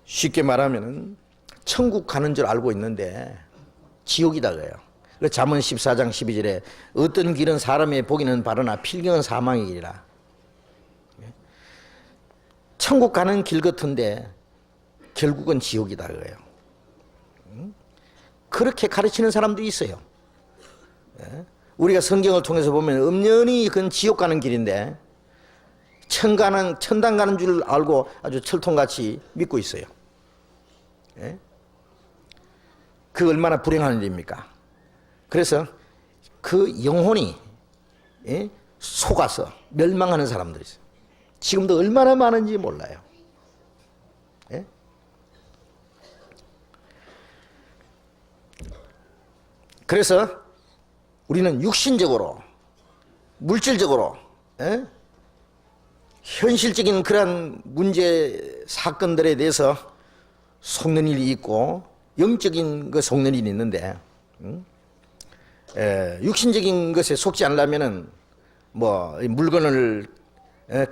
쉽게 말하면은 천국 가는 줄 알고 있는데 지옥이다 그래요. 그래서 잠언 14장 12절에 어떤 길은 사람의 보기는 바르나 필경은 사망의 길이라. 천국 가는 길 같은데 결국은 지옥이다 그래요. 그렇게 가르치는 사람도 있어요. 우리가 성경을 통해서 보면 엄연히 그건 지옥 가는 길인데 천당 가는 줄 알고 아주 철통같이 믿고 있어요. 그 얼마나 불행한 일입니까? 그래서 그 영혼이 속아서 멸망하는 사람들이 있어요. 지금도 얼마나 많은지 몰라요. 그래서 우리는 육신적으로, 물질적으로, 현실적인 그런 문제, 사건들에 대해서 속는 일이 있고 영적인 거 속는 일이 있는데 육신적인 것에 속지 않으려면은 뭐 물건을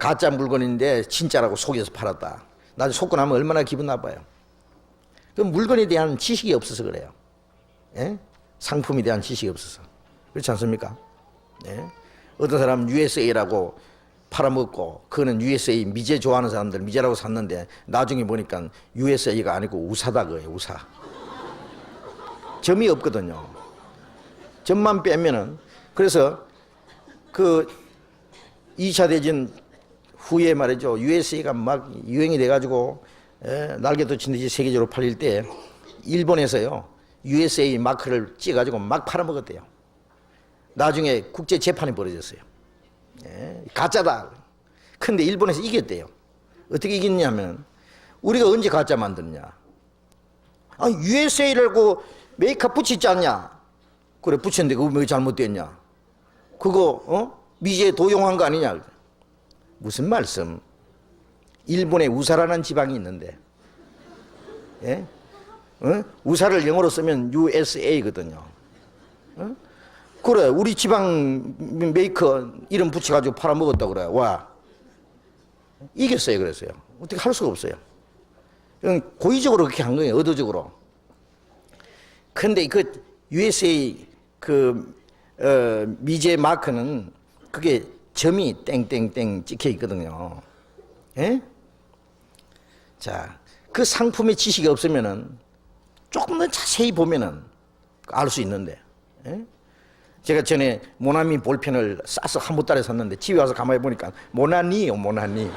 가짜 물건인데 진짜라고 속여서 팔았다. 나중에 속고 나면 얼마나 기분 나빠요. 그 물건에 대한 지식이 없어서 그래요. 상품에 대한 지식이 없어서. 그렇지 않습니까? 어떤 사람은 USA라고 팔아먹고 그거는 USA 미제 좋아하는 사람들 미제라고 샀는데 나중에 보니까 USA가 아니고 우사다 그거예요. 우사. 점이 없거든요. 점만 빼면은. 그래서 그 2차 대전 후에 말이죠. USA가 막 유행이 돼가지고 날개도 친 듯이 세계적으로 팔릴 때 일본에서요. USA 마크를 찍어가지고 막 팔아먹었대요. 나중에 국제 재판이 벌어졌어요. 가짜다. 근데 일본에서 이겼대요. 어떻게 이겼냐면 우리가 언제 가짜 만드냐? USA라고 메이크업 붙이지 않냐? 그래 붙였는데 그거 왜 잘못됐냐? 그거 미제 도용한 거 아니냐? 무슨 말씀? 일본에 우사라는 지방이 있는데 우사를 영어로 쓰면 USA거든요. 그래 우리 지방 메이커 이름 붙여가지고 팔아먹었다고 그래. 와 이겼어요. 그랬어요. 어떻게 할 수가 없어요. 고의적으로 그렇게 한 거예요. 의도적으로. 근데 그 USA 미제 마크는 그게 점이 땡땡땡 찍혀 있거든요. 자, 그 상품의 지식이 없으면은 조금 더 자세히 보면은 알 수 있는데. 제가 전에 모나미 볼펜을 싸서 한 보따리 샀는데 집에 와서 가만히 보니까 모나니요, 모나니.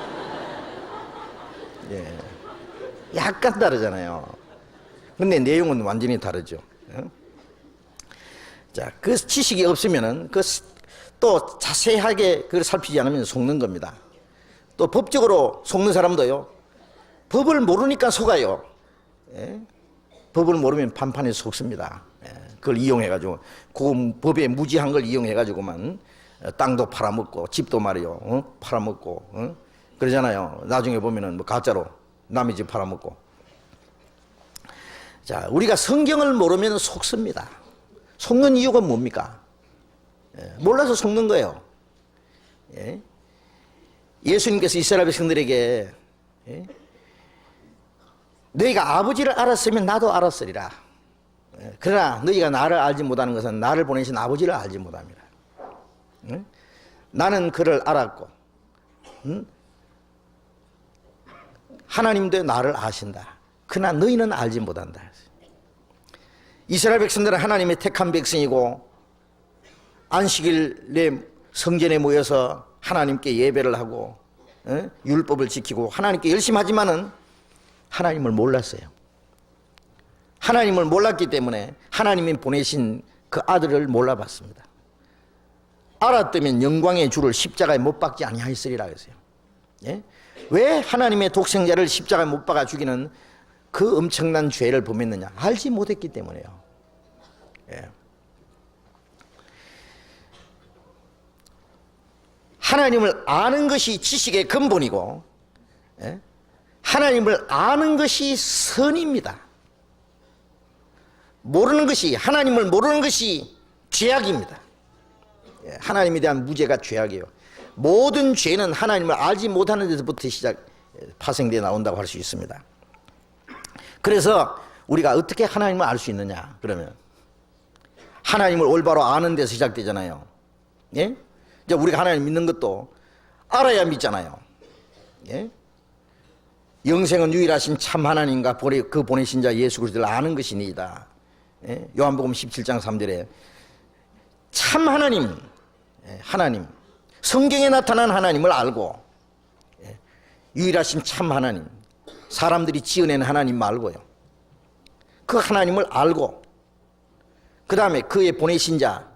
약간 다르잖아요. 근데 내용은 완전히 다르죠. 자, 그 지식이 없으면은 또 자세하게 그걸 살피지 않으면 속는 겁니다. 또 법적으로 속는 사람도요, 법을 모르니까 속아요. 법을 모르면 판판에 속습니다. 그걸 이용해가지고, 그 법에 무지한 걸 이용해가지고만 땅도 팔아먹고, 집도 말이요, 팔아먹고, 그러잖아요. 나중에 보면은 뭐 가짜로 남의 집 팔아먹고. 자, 우리가 성경을 모르면 속습니다. 속는 이유가 뭡니까? 몰라서 속는 거예요. 예수님께서 이스라엘 백성들에게 너희가 아버지를 알았으면 나도 알았으리라. 그러나 너희가 나를 알지 못하는 것은 나를 보내신 아버지를 알지 못합니다. 나는 그를 알았고 하나님도 나를 아신다. 그러나 너희는 알지 못한다. 이스라엘 백성들은 하나님의 택한 백성이고 안식일에 성전에 모여서 하나님께 예배를 하고 율법을 지키고 하나님께 열심히 하지만은 하나님을 몰랐어요. 하나님을 몰랐기 때문에 하나님이 보내신 그 아들을 몰라봤습니다. 알았다면 영광의 주를 십자가에 못 박지 아니하였으리라 그랬어요. 왜 하나님의 독생자를 십자가에 못 박아 죽이는 그 엄청난 죄를 범했느냐? 알지 못했기 때문에요. 하나님을 아는 것이 지식의 근본이고 하나님을 아는 것이 선입니다. 모르는 것이, 하나님을 모르는 것이 죄악입니다. 하나님에 대한 무죄가 죄악이에요. 모든 죄는 하나님을 알지 못하는 데서부터 파생되어 나온다고 할 수 있습니다. 그래서 우리가 어떻게 하나님을 알 수 있느냐? 그러면 하나님을 올바로 아는 데서 시작되잖아요. 예? 이제 우리가 하나님 믿는 것도 알아야 믿잖아요. 예? 영생은 유일하신 참 하나님과 그 보내신 자 예수 그리스도를 아는 것이니이다. 예? 요한복음 17장 3절에 참 하나님, 하나님, 성경에 나타난 하나님을 알고 유일하신 참 하나님, 사람들이 지어낸 하나님 말고요. 그 하나님을 알고 그 다음에 그의 보내신 자,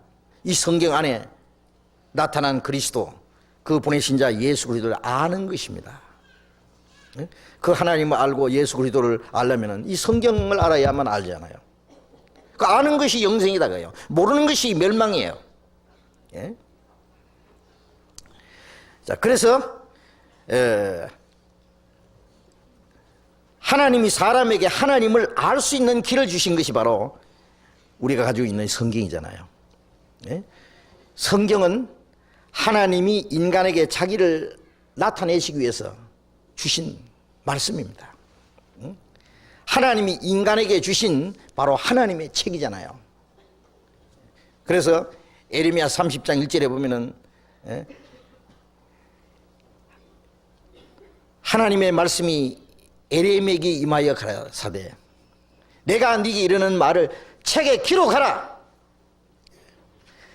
이 성경 안에 나타난 그리스도, 그 보내신 자 예수 그리스도를 아는 것입니다. 그 하나님을 알고 예수 그리스도를 알려면 이 성경을 알아야만 알잖아요. 그 아는 것이 영생이다 그래요. 모르는 것이 멸망이에요. 예? 자, 그래서 하나님이 사람에게 하나님을 알 수 있는 길을 주신 것이 바로 우리가 가지고 있는 성경이잖아요. 예? 성경은 하나님이 인간에게 자기를 나타내시기 위해서 주신 말씀입니다. 하나님이 인간에게 주신 바로 하나님의 책이잖아요. 그래서 에레미야 30장 1절에 보면은 하나님의 말씀이 에레미야에게 임하여 가라사대 내가 네게 이르는 말을 책에 기록하라.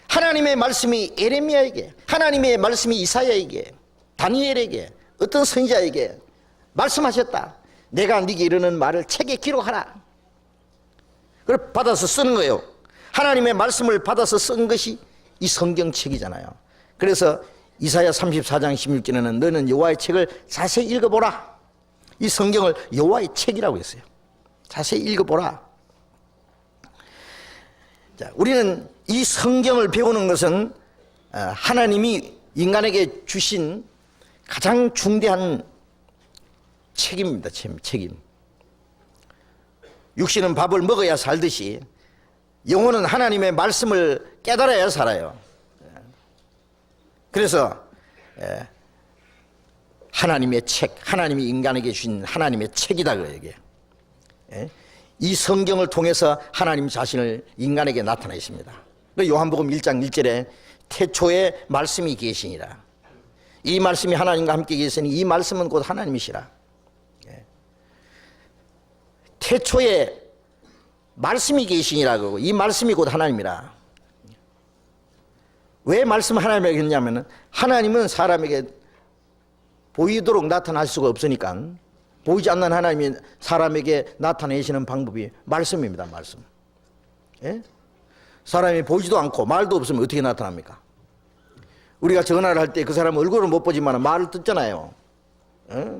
하나님의 말씀이 에레미야에게, 하나님의 말씀이 이사야에게, 다니엘에게, 어떤 선지자에게 말씀하셨다. 내가 네게 이르는 말을 책에 기록하라. 그걸 받아서 쓰는 거예요. 하나님의 말씀을 받아서 쓴 것이 이 성경책이잖아요. 그래서 이사야 34장 16절에는 너는 여호와의 책을 자세히 읽어보라. 이 성경을 여호와의 책이라고 했어요. 자세히 읽어보라. 자, 우리는 이 성경을 배우는 것은 하나님이 인간에게 주신 가장 중대한 책임입니다. 책임. 육신은 밥을 먹어야 살듯이 영혼은 하나님의 말씀을 깨달아야 살아요. 그래서 하나님의 책, 하나님이 인간에게 주신 하나님의 책이다 그래요. 이게. 이 성경을 통해서 하나님 자신을 인간에게 나타내십니다. 요한복음 1장 1절에 태초에 말씀이 계시니라. 이 말씀이 하나님과 함께 계시니 이 말씀은 곧 하나님이시라. 태초에 말씀이 계시니라고, 이 말씀이 곧 하나님이라. 왜 말씀을 하나님에게 했냐면 하나님은 사람에게 보이도록 나타날 수가 없으니까 보이지 않는 하나님이 사람에게 나타내시는 방법이 말씀입니다. 말씀. 예? 사람이 보이지도 않고 말도 없으면 어떻게 나타납니까? 우리가 전화를 할 때 그 사람 얼굴을 못 보지만 말을 듣잖아요. 예?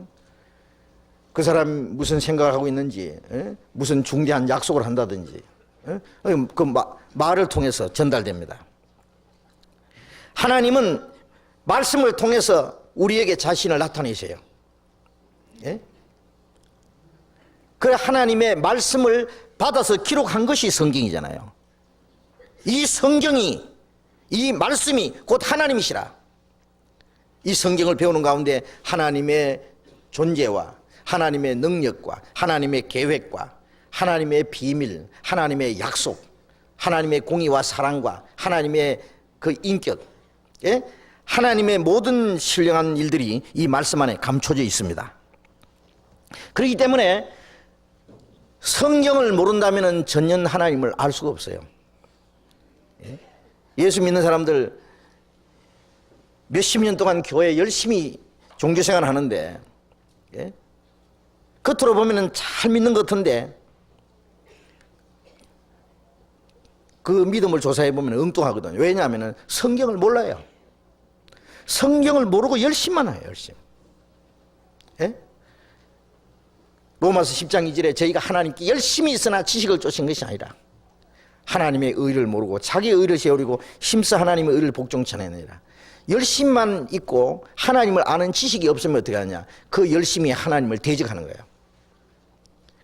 그 사람 무슨 생각을 하고 있는지, 예? 무슨 중대한 약속을 한다든지, 예? 그 말을 통해서 전달됩니다. 하나님은 말씀을 통해서 우리에게 자신을 나타내세요. 예? 그 하나님의 말씀을 받아서 기록한 것이 성경이잖아요. 이 성경이, 이 말씀이 곧 하나님이시라. 이 성경을 배우는 가운데 하나님의 존재와 하나님의 능력과 하나님의 계획과 하나님의 비밀, 하나님의 약속, 하나님의 공의와 사랑과 하나님의 그 인격, 예? 하나님의 모든 신령한 일들이 이 말씀 안에 감춰져 있습니다. 그렇기 때문에 성경을 모른다면 전혀 하나님을 알 수가 없어요. 예수 믿는 사람들 몇십 년 동안 교회에 열심히 종교생활 하는데, 예? 겉으로 보면 잘 믿는 것 같은데 그 믿음을 조사해 보면 엉뚱하거든요. 왜냐하면 성경을 몰라요. 성경을 모르고 열심만 해요. 열심. 예? 로마서 10장 2절에 저희가 하나님께 열심히 있으나 지식을 쫓은 것이 아니라 하나님의 의를 모르고 자기의 의를 세우리고 힘써 하나님의 의를 복종치 않으니라. 열심만 있고 하나님을 아는 지식이 없으면 어떻게 하냐? 그 열심히 하나님을 대적하는 거예요.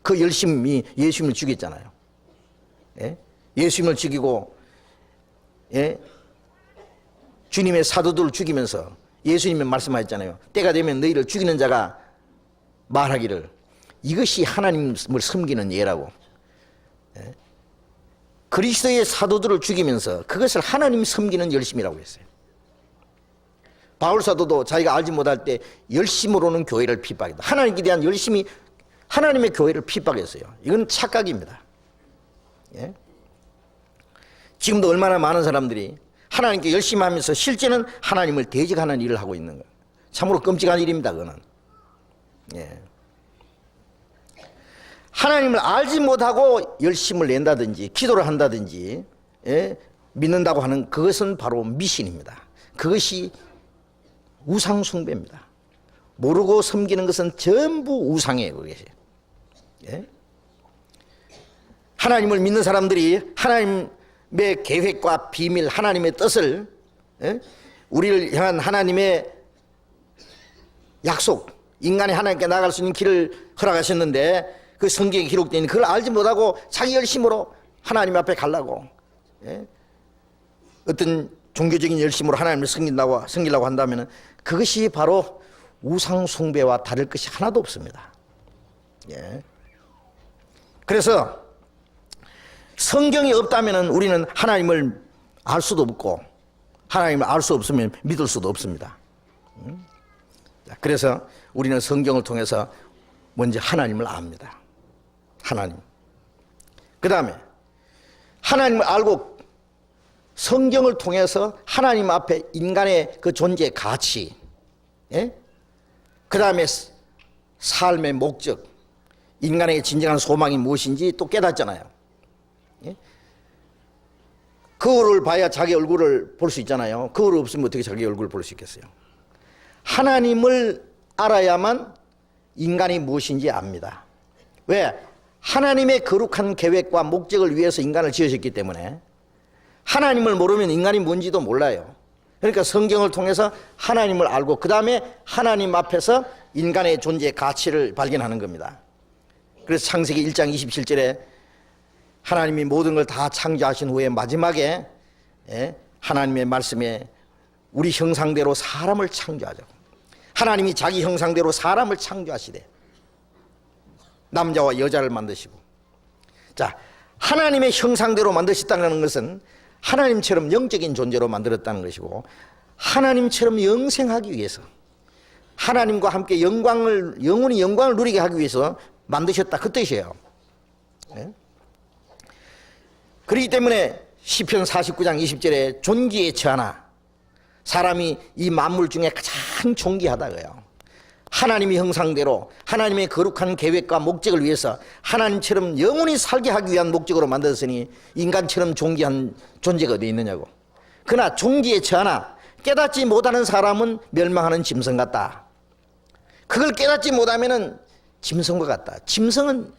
그 열심이 예수님을 죽였잖아요. 예? 예수님을 죽이고, 예? 주님의 사도들을 죽이면서 예수님이 말씀하셨잖아요. 때가 되면 너희를 죽이는 자가 말하기를 이것이 하나님을 섬기는 예라고. 예? 그리스도의 사도들을 죽이면서 그것을 하나님 섬기는 열심이라고 했어요. 바울 사도도 자기가 알지 못할 때 열심으로는 교회를 핍박했다. 하나님께 대한 열심이 하나님의 교회를 핍박했어요. 이건 착각입니다. 예? 지금도 얼마나 많은 사람들이 하나님께 열심히 하면서 실제는 하나님을 대적하는 일을 하고 있는 거예요. 참으로 끔찍한 일입니다. 그거는. 예. 하나님을 알지 못하고 열심을 낸다든지 기도를 한다든지, 예? 믿는다고 하는 그것은 바로 미신입니다. 그것이 우상 숭배입니다. 모르고 섬기는 것은 전부 우상이에요. 그것이. 예? 하나님을 믿는 사람들이 하나님의 계획과 비밀, 하나님의 뜻을, 예? 우리를 향한 하나님의 약속, 인간이 하나님께 나아갈 수 있는 길을 허락하셨는데 그 성경에 기록되어 있는 그걸 알지 못하고 자기 열심으로 하나님 앞에 가려고, 예? 어떤 종교적인 열심으로 하나님을 섬기려고 한다면 그것이 바로 우상 숭배와 다를 것이 하나도 없습니다. 예. 그래서 성경이 없다면 우리는 하나님을 알 수도 없고 하나님을 알 수 없으면 믿을 수도 없습니다. 그래서 우리는 성경을 통해서 먼저 하나님을 압니다. 하나님. 그 다음에 하나님을 알고 성경을 통해서 하나님 앞에 인간의 그 존재의 가치, 예? 그 다음에 삶의 목적, 인간에게 진정한 소망이 무엇인지 또 깨닫잖아요. 예? 거울을 봐야 자기 얼굴을 볼 수 있잖아요. 거울 없으면 어떻게 자기 얼굴을 볼 수 있겠어요? 하나님을 알아야만 인간이 무엇인지 압니다. 왜? 하나님의 거룩한 계획과 목적을 위해서 인간을 지으셨기 때문에 하나님을 모르면 인간이 뭔지도 몰라요. 그러니까 성경을 통해서 하나님을 알고 그 다음에 하나님 앞에서 인간의 존재의 가치를 발견하는 겁니다. 그래서 창세기 1장 27절에 하나님이 모든 걸 다 창조하신 후에 마지막에, 예? 하나님의 말씀에 우리 형상대로 사람을 창조하자고. 하나님이 자기 형상대로 사람을 창조하시되 남자와 여자를 만드시고, 자, 하나님의 형상대로 만드셨다는 것은 하나님처럼 영적인 존재로 만들었다는 것이고 하나님처럼 영생하기 위해서 하나님과 함께 영원히 영광을 누리게 하기 위해서 만드셨다, 그 뜻이에요. 네? 그렇기 때문에 시편 49장 20절에 존귀에 처하나 사람이 이 만물 중에 가장 존귀하다고요. 하나님의 형상대로 하나님의 거룩한 계획과 목적을 위해서 하나님처럼 영원히 살게 하기 위한 목적으로 만들었으니 인간처럼 존귀한 존재가 어디 있느냐고. 그러나 존귀에 처하나 깨닫지 못하는 사람은 멸망하는 짐승 같다. 그걸 깨닫지 못하면 짐승과 같다. 짐승은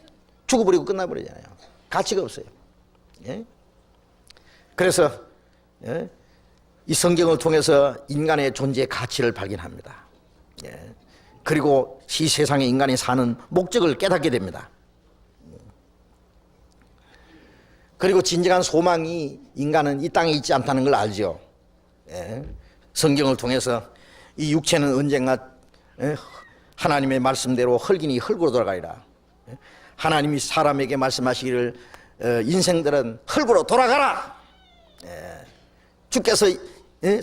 죽어버리고 끝나버리잖아요. 가치가 없어요. 예? 그래서 이 성경을 통해서 인간의 존재의 가치를 발견합니다. 예. 그리고 이 세상에 인간이 사는 목적을 깨닫게 됩니다. 그리고 진정한 소망이 인간은 이 땅에 있지 않다는 걸 알죠. 예. 성경을 통해서 이 육체는 언젠가 하나님의 말씀대로 흙이니 흙으로 돌아가리라. 하나님이 사람에게 말씀하시기를 인생들은 흙으로 돌아가라. 주께서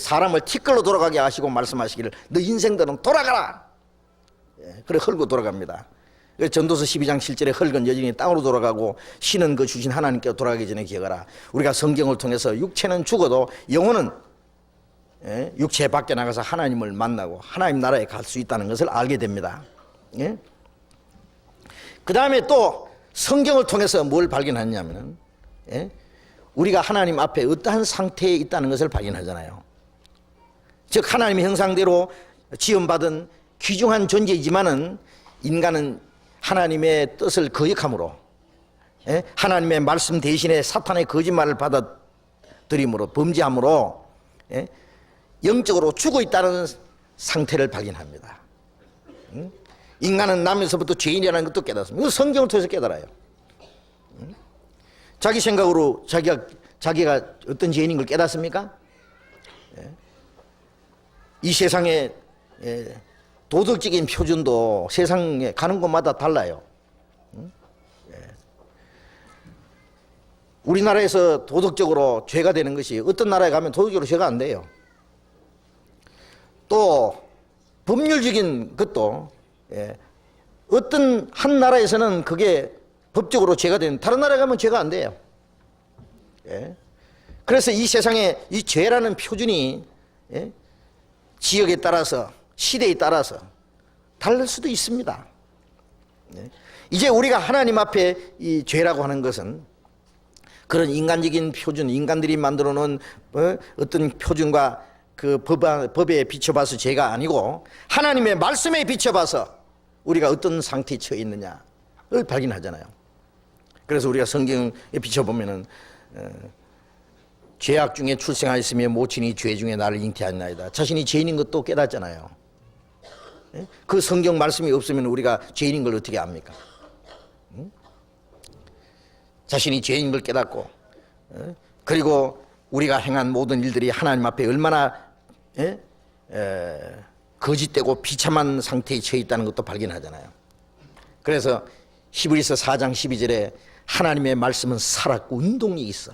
사람을 티끌로 돌아가게 하시고 말씀하시기를 너 인생들은 돌아가라. 그래 흙으로 돌아갑니다. 전도서 12장 7절에 흙은 여전히 땅으로 돌아가고 신은 그 주신 하나님께로 돌아가기 전에 기억하라. 우리가 성경을 통해서 육체는 죽어도 영혼은 육체 밖에 나가서 하나님을 만나고 하나님 나라에 갈 수 있다는 것을 알게 됩니다. 그 다음에 또 성경을 통해서 뭘 발견하냐면 우리가 하나님 앞에 어떠한 상태에 있다는 것을 발견하잖아요. 즉 하나님의 형상대로 지음받은 귀중한 존재이지만은 인간은 하나님의 뜻을 거역함으로 하나님의 말씀 대신에 사탄의 거짓말을 받아들임으로 범죄함으로 영적으로 죽어 있다는 상태를 발견합니다. 인간은 나면서부터 죄인이라는 것도 깨닫습니다. 이거 성경을 통해서 깨달아요. 자기 생각으로 자기가 어떤 죄인인 걸 깨닫습니까? 이 세상에 도덕적인 표준도 세상에 가는 곳마다 달라요. 우리나라에서 도덕적으로 죄가 되는 것이 어떤 나라에 가면 도덕적으로 죄가 안 돼요. 또 법률적인 것도 어떤 한 나라에서는 그게 법적으로 죄가 되는 다른 나라에 가면 죄가 안 돼요. 그래서 이 세상에 이 죄라는 표준이 지역에 따라서 시대에 따라서 다를 수도 있습니다. 이제 우리가 하나님 앞에 이 죄라고 하는 것은 그런 인간적인 표준, 인간들이 만들어 놓은 어떤 표준과 그 법에 비춰봐서 죄가 아니고 하나님의 말씀에 비춰봐서 우리가 어떤 상태에 처해 있느냐를 발견하잖아요. 그래서 우리가 성경에 비춰보면은 죄악 중에 출생하였으며 모친이 죄 중에 나를 잉태하였나이다. 자신이 죄인인 것도 깨닫잖아요. 그 성경 말씀이 없으면 우리가 죄인인 걸 어떻게 압니까? 자신이 죄인인 걸 깨닫고 그리고 우리가 행한 모든 일들이 하나님 앞에 얼마나 거짓되고 비참한 상태에 처해 있다는 것도 발견하잖아요. 그래서 히브리서 4장 12절에 하나님의 말씀은 살았고 운동력이 있어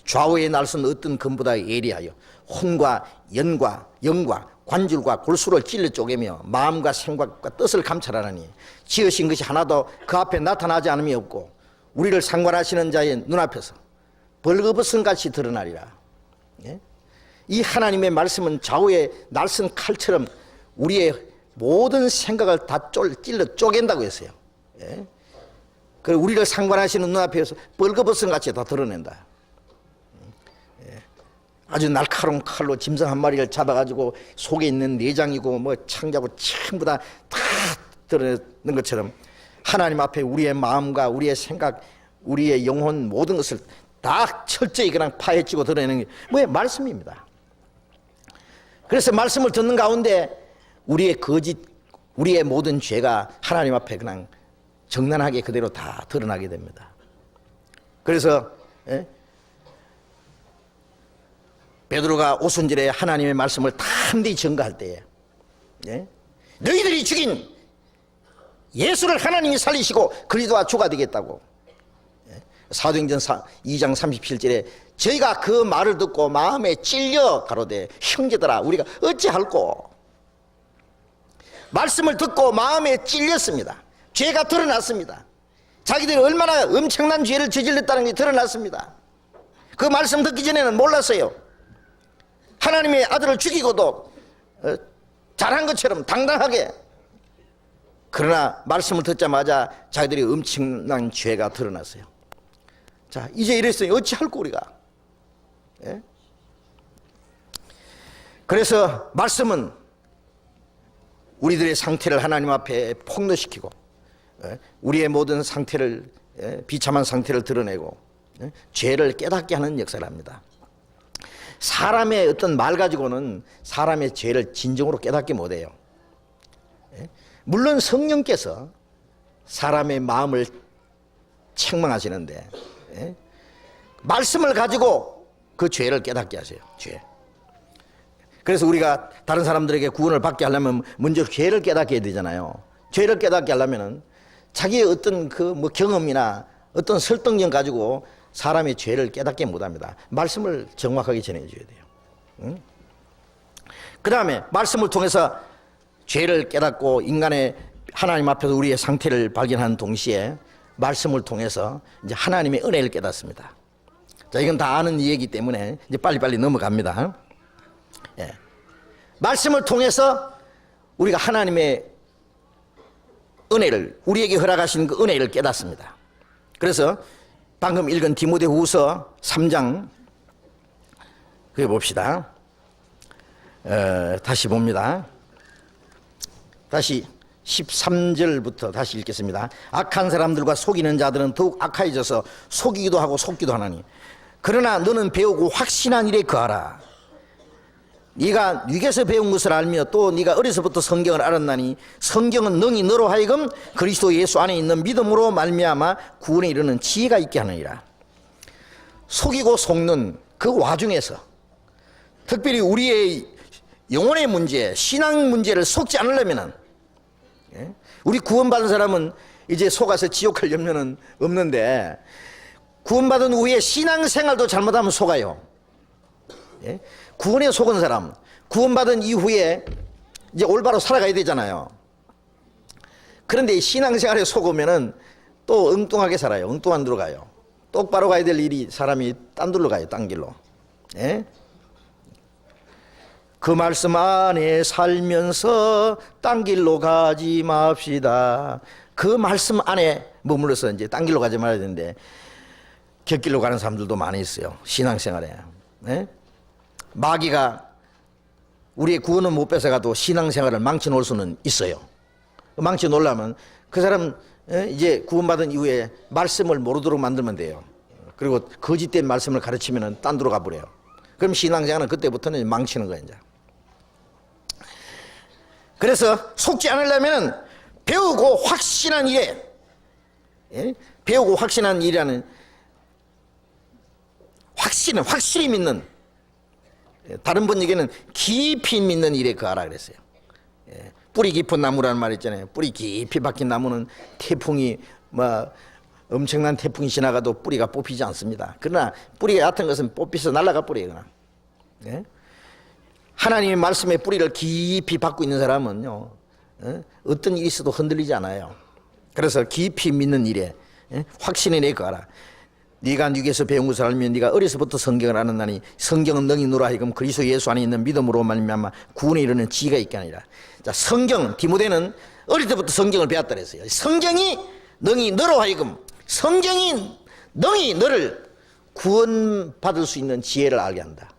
좌우의 날선 어떤 검보다 예리하여 혼과 연과 영과 관줄과 골수를 찔러 쪼개며 마음과 생각과 뜻을 감찰하느니 지으신 것이 하나도 그 앞에 나타나지 않음이 없고 우리를 상관하시는 자의 눈앞에서 벌거벗은 같이 드러나리라. 이 하나님의 말씀은 좌우의 날선 칼처럼 우리의 모든 생각을 다 찔러 쪼갠다고 했어요. 그 우리를 상관하시는 눈앞에서 벌거벗은 같이 다 드러낸다. 아주 날카로운 칼로 짐승 한 마리를 잡아가지고 속에 있는 내장이고 뭐 창자고 전부 다 드러내는 것처럼 하나님 앞에 우리의 마음과 우리의 생각, 우리의 영혼 모든 것을 다 철저히 그냥 파헤치고 드러내는 게 뭐예요? 말씀입니다. 그래서 말씀을 듣는 가운데 우리의 거짓, 우리의 모든 죄가 하나님 앞에 그냥 정난하게 그대로 다 드러나게 됩니다. 그래서 베드로가 오순절에 하나님의 말씀을 담대히 전가할 때에 너희들이 죽인 예수를 하나님이 살리시고 그리스도와 주가 되겠다고 사도행전 2장 37절에 저희가 그 말을 듣고 마음에 찔려 가로되 형제들아 우리가 어찌할꼬. 말씀을 듣고 마음에 찔렸습니다. 죄가 드러났습니다. 자기들이 얼마나 엄청난 죄를 저질렀다는 게 드러났습니다. 그 말씀 듣기 전에는 몰랐어요. 하나님의 아들을 죽이고도 잘한 것처럼 당당하게 그러나 말씀을 듣자마자 자기들이 엄청난 죄가 드러났어요. 자, 이제 이랬으니 어찌할꼬 우리가. 예? 그래서 말씀은 우리들의 상태를 하나님 앞에 폭로시키고, 우리의 모든 상태를, 비참한 상태를 드러내고, 죄를 깨닫게 하는 역사를 합니다. 사람의 어떤 말 가지고는 사람의 죄를 진정으로 깨닫게 못해요. 물론 성령께서 사람의 마음을 책망하시는데, 말씀을 가지고 그 죄를 깨닫게 하세요. 죄. 그래서 우리가 다른 사람들에게 구원을 받게 하려면 먼저 죄를 깨닫게 해야 되잖아요. 죄를 깨닫게 하려면은 자기의 어떤 그 뭐 경험이나 어떤 설득력 가지고 사람의 죄를 깨닫게 못합니다. 말씀을 정확하게 전해줘야 돼요. 응? 그 다음에 말씀을 통해서 죄를 깨닫고 인간의 하나님 앞에서 우리의 상태를 발견하는 동시에 말씀을 통해서 이제 하나님의 은혜를 깨닫습니다. 자, 이건 다 아는 얘기 때문에 이제 빨리빨리 넘어갑니다. 예. 말씀을 통해서 우리가 하나님의 은혜를, 우리에게 허락하신 그 은혜를 깨닫습니다. 그래서 방금 읽은 디모데후서 3장 그게 봅시다. 다시 봅니다. 다시 13절부터 다시 읽겠습니다. 악한 사람들과 속이는 자들은 더욱 악하여져서 속이기도 하고 속기도 하나니, 그러나 너는 배우고 확신한 일에 거하라. 네가 위에서 배운 것을 알며 또 네가 어려서부터 성경을 알았나니 성경은 능히 너로 하여금 그리스도 예수 안에 있는 믿음으로 말미암아 구원에 이르는 지혜가 있게 하느니라. 속이고 속는 그 와중에서 특별히 우리의 영혼의 문제, 신앙 문제를 속지 않으려면은, 우리 구원받은 사람은 이제 속아서 지옥 갈 염려는 없는데, 구원받은 후에 신앙생활도 잘못하면 속아요. 구원에 속은 사람, 구원받은 이후에 이제 올바로 살아가야 되잖아요. 그런데 신앙생활에 속으면은 또 엉뚱하게 살아요. 엉뚱한 데로 가요. 똑바로 가야 될 일이 사람이 딴 데로 가요. 딴 길로. 그 말씀 안에 살면서 딴 길로 가지 맙시다. 그 말씀 안에 머물러서 이제 딴 길로 가지 말아야 되는데 곁길로 가는 사람들도 많이 있어요. 신앙생활에. 마귀가 우리의 구원은 못 뺏어가도 신앙생활을 망쳐놓을 수는 있어요. 망쳐놓으려면 그 사람 이제 구원받은 이후에 말씀을 모르도록 만들면 돼요. 그리고 거짓된 말씀을 가르치면 딴 데로 가버려요. 그럼 신앙생활은 그때부터는 망치는 거예요. 이제. 그래서 속지 않으려면 배우고 확신한 일에, 배우고 확신한 일이라는 확실히 믿는, 다른 분 얘기는 깊이 믿는 일에 거하라 그랬어요. 뿌리 깊은 나무라는 말 있잖아요. 뿌리 깊이 박힌 나무는 태풍이 엄청난 태풍이 지나가도 뿌리가 뽑히지 않습니다. 그러나 뿌리가 얕은 것은 뽑혀서 날아가 버려요. 하나님의 말씀에 뿌리를 깊이 박고 있는 사람은요, 어떤 일이 있어도 흔들리지 않아요. 그래서 깊이 믿는 일에 확신에 내 거하라. 네가 네게서 배운 것을 알면 네가 어려서부터 성경을 아느나니 성경은 능히 너로 하여금 그리스도 예수 안에 있는 믿음으로 말미암아 구원에 이르는 지혜가 있게 하니라. 자, 성경, 디모데는 어릴 때부터 성경을 배웠다 그랬어요. 성경이 능히 너로 하여금, 성경이 능히 너를 구원받을 수 있는 지혜를 알게 한다.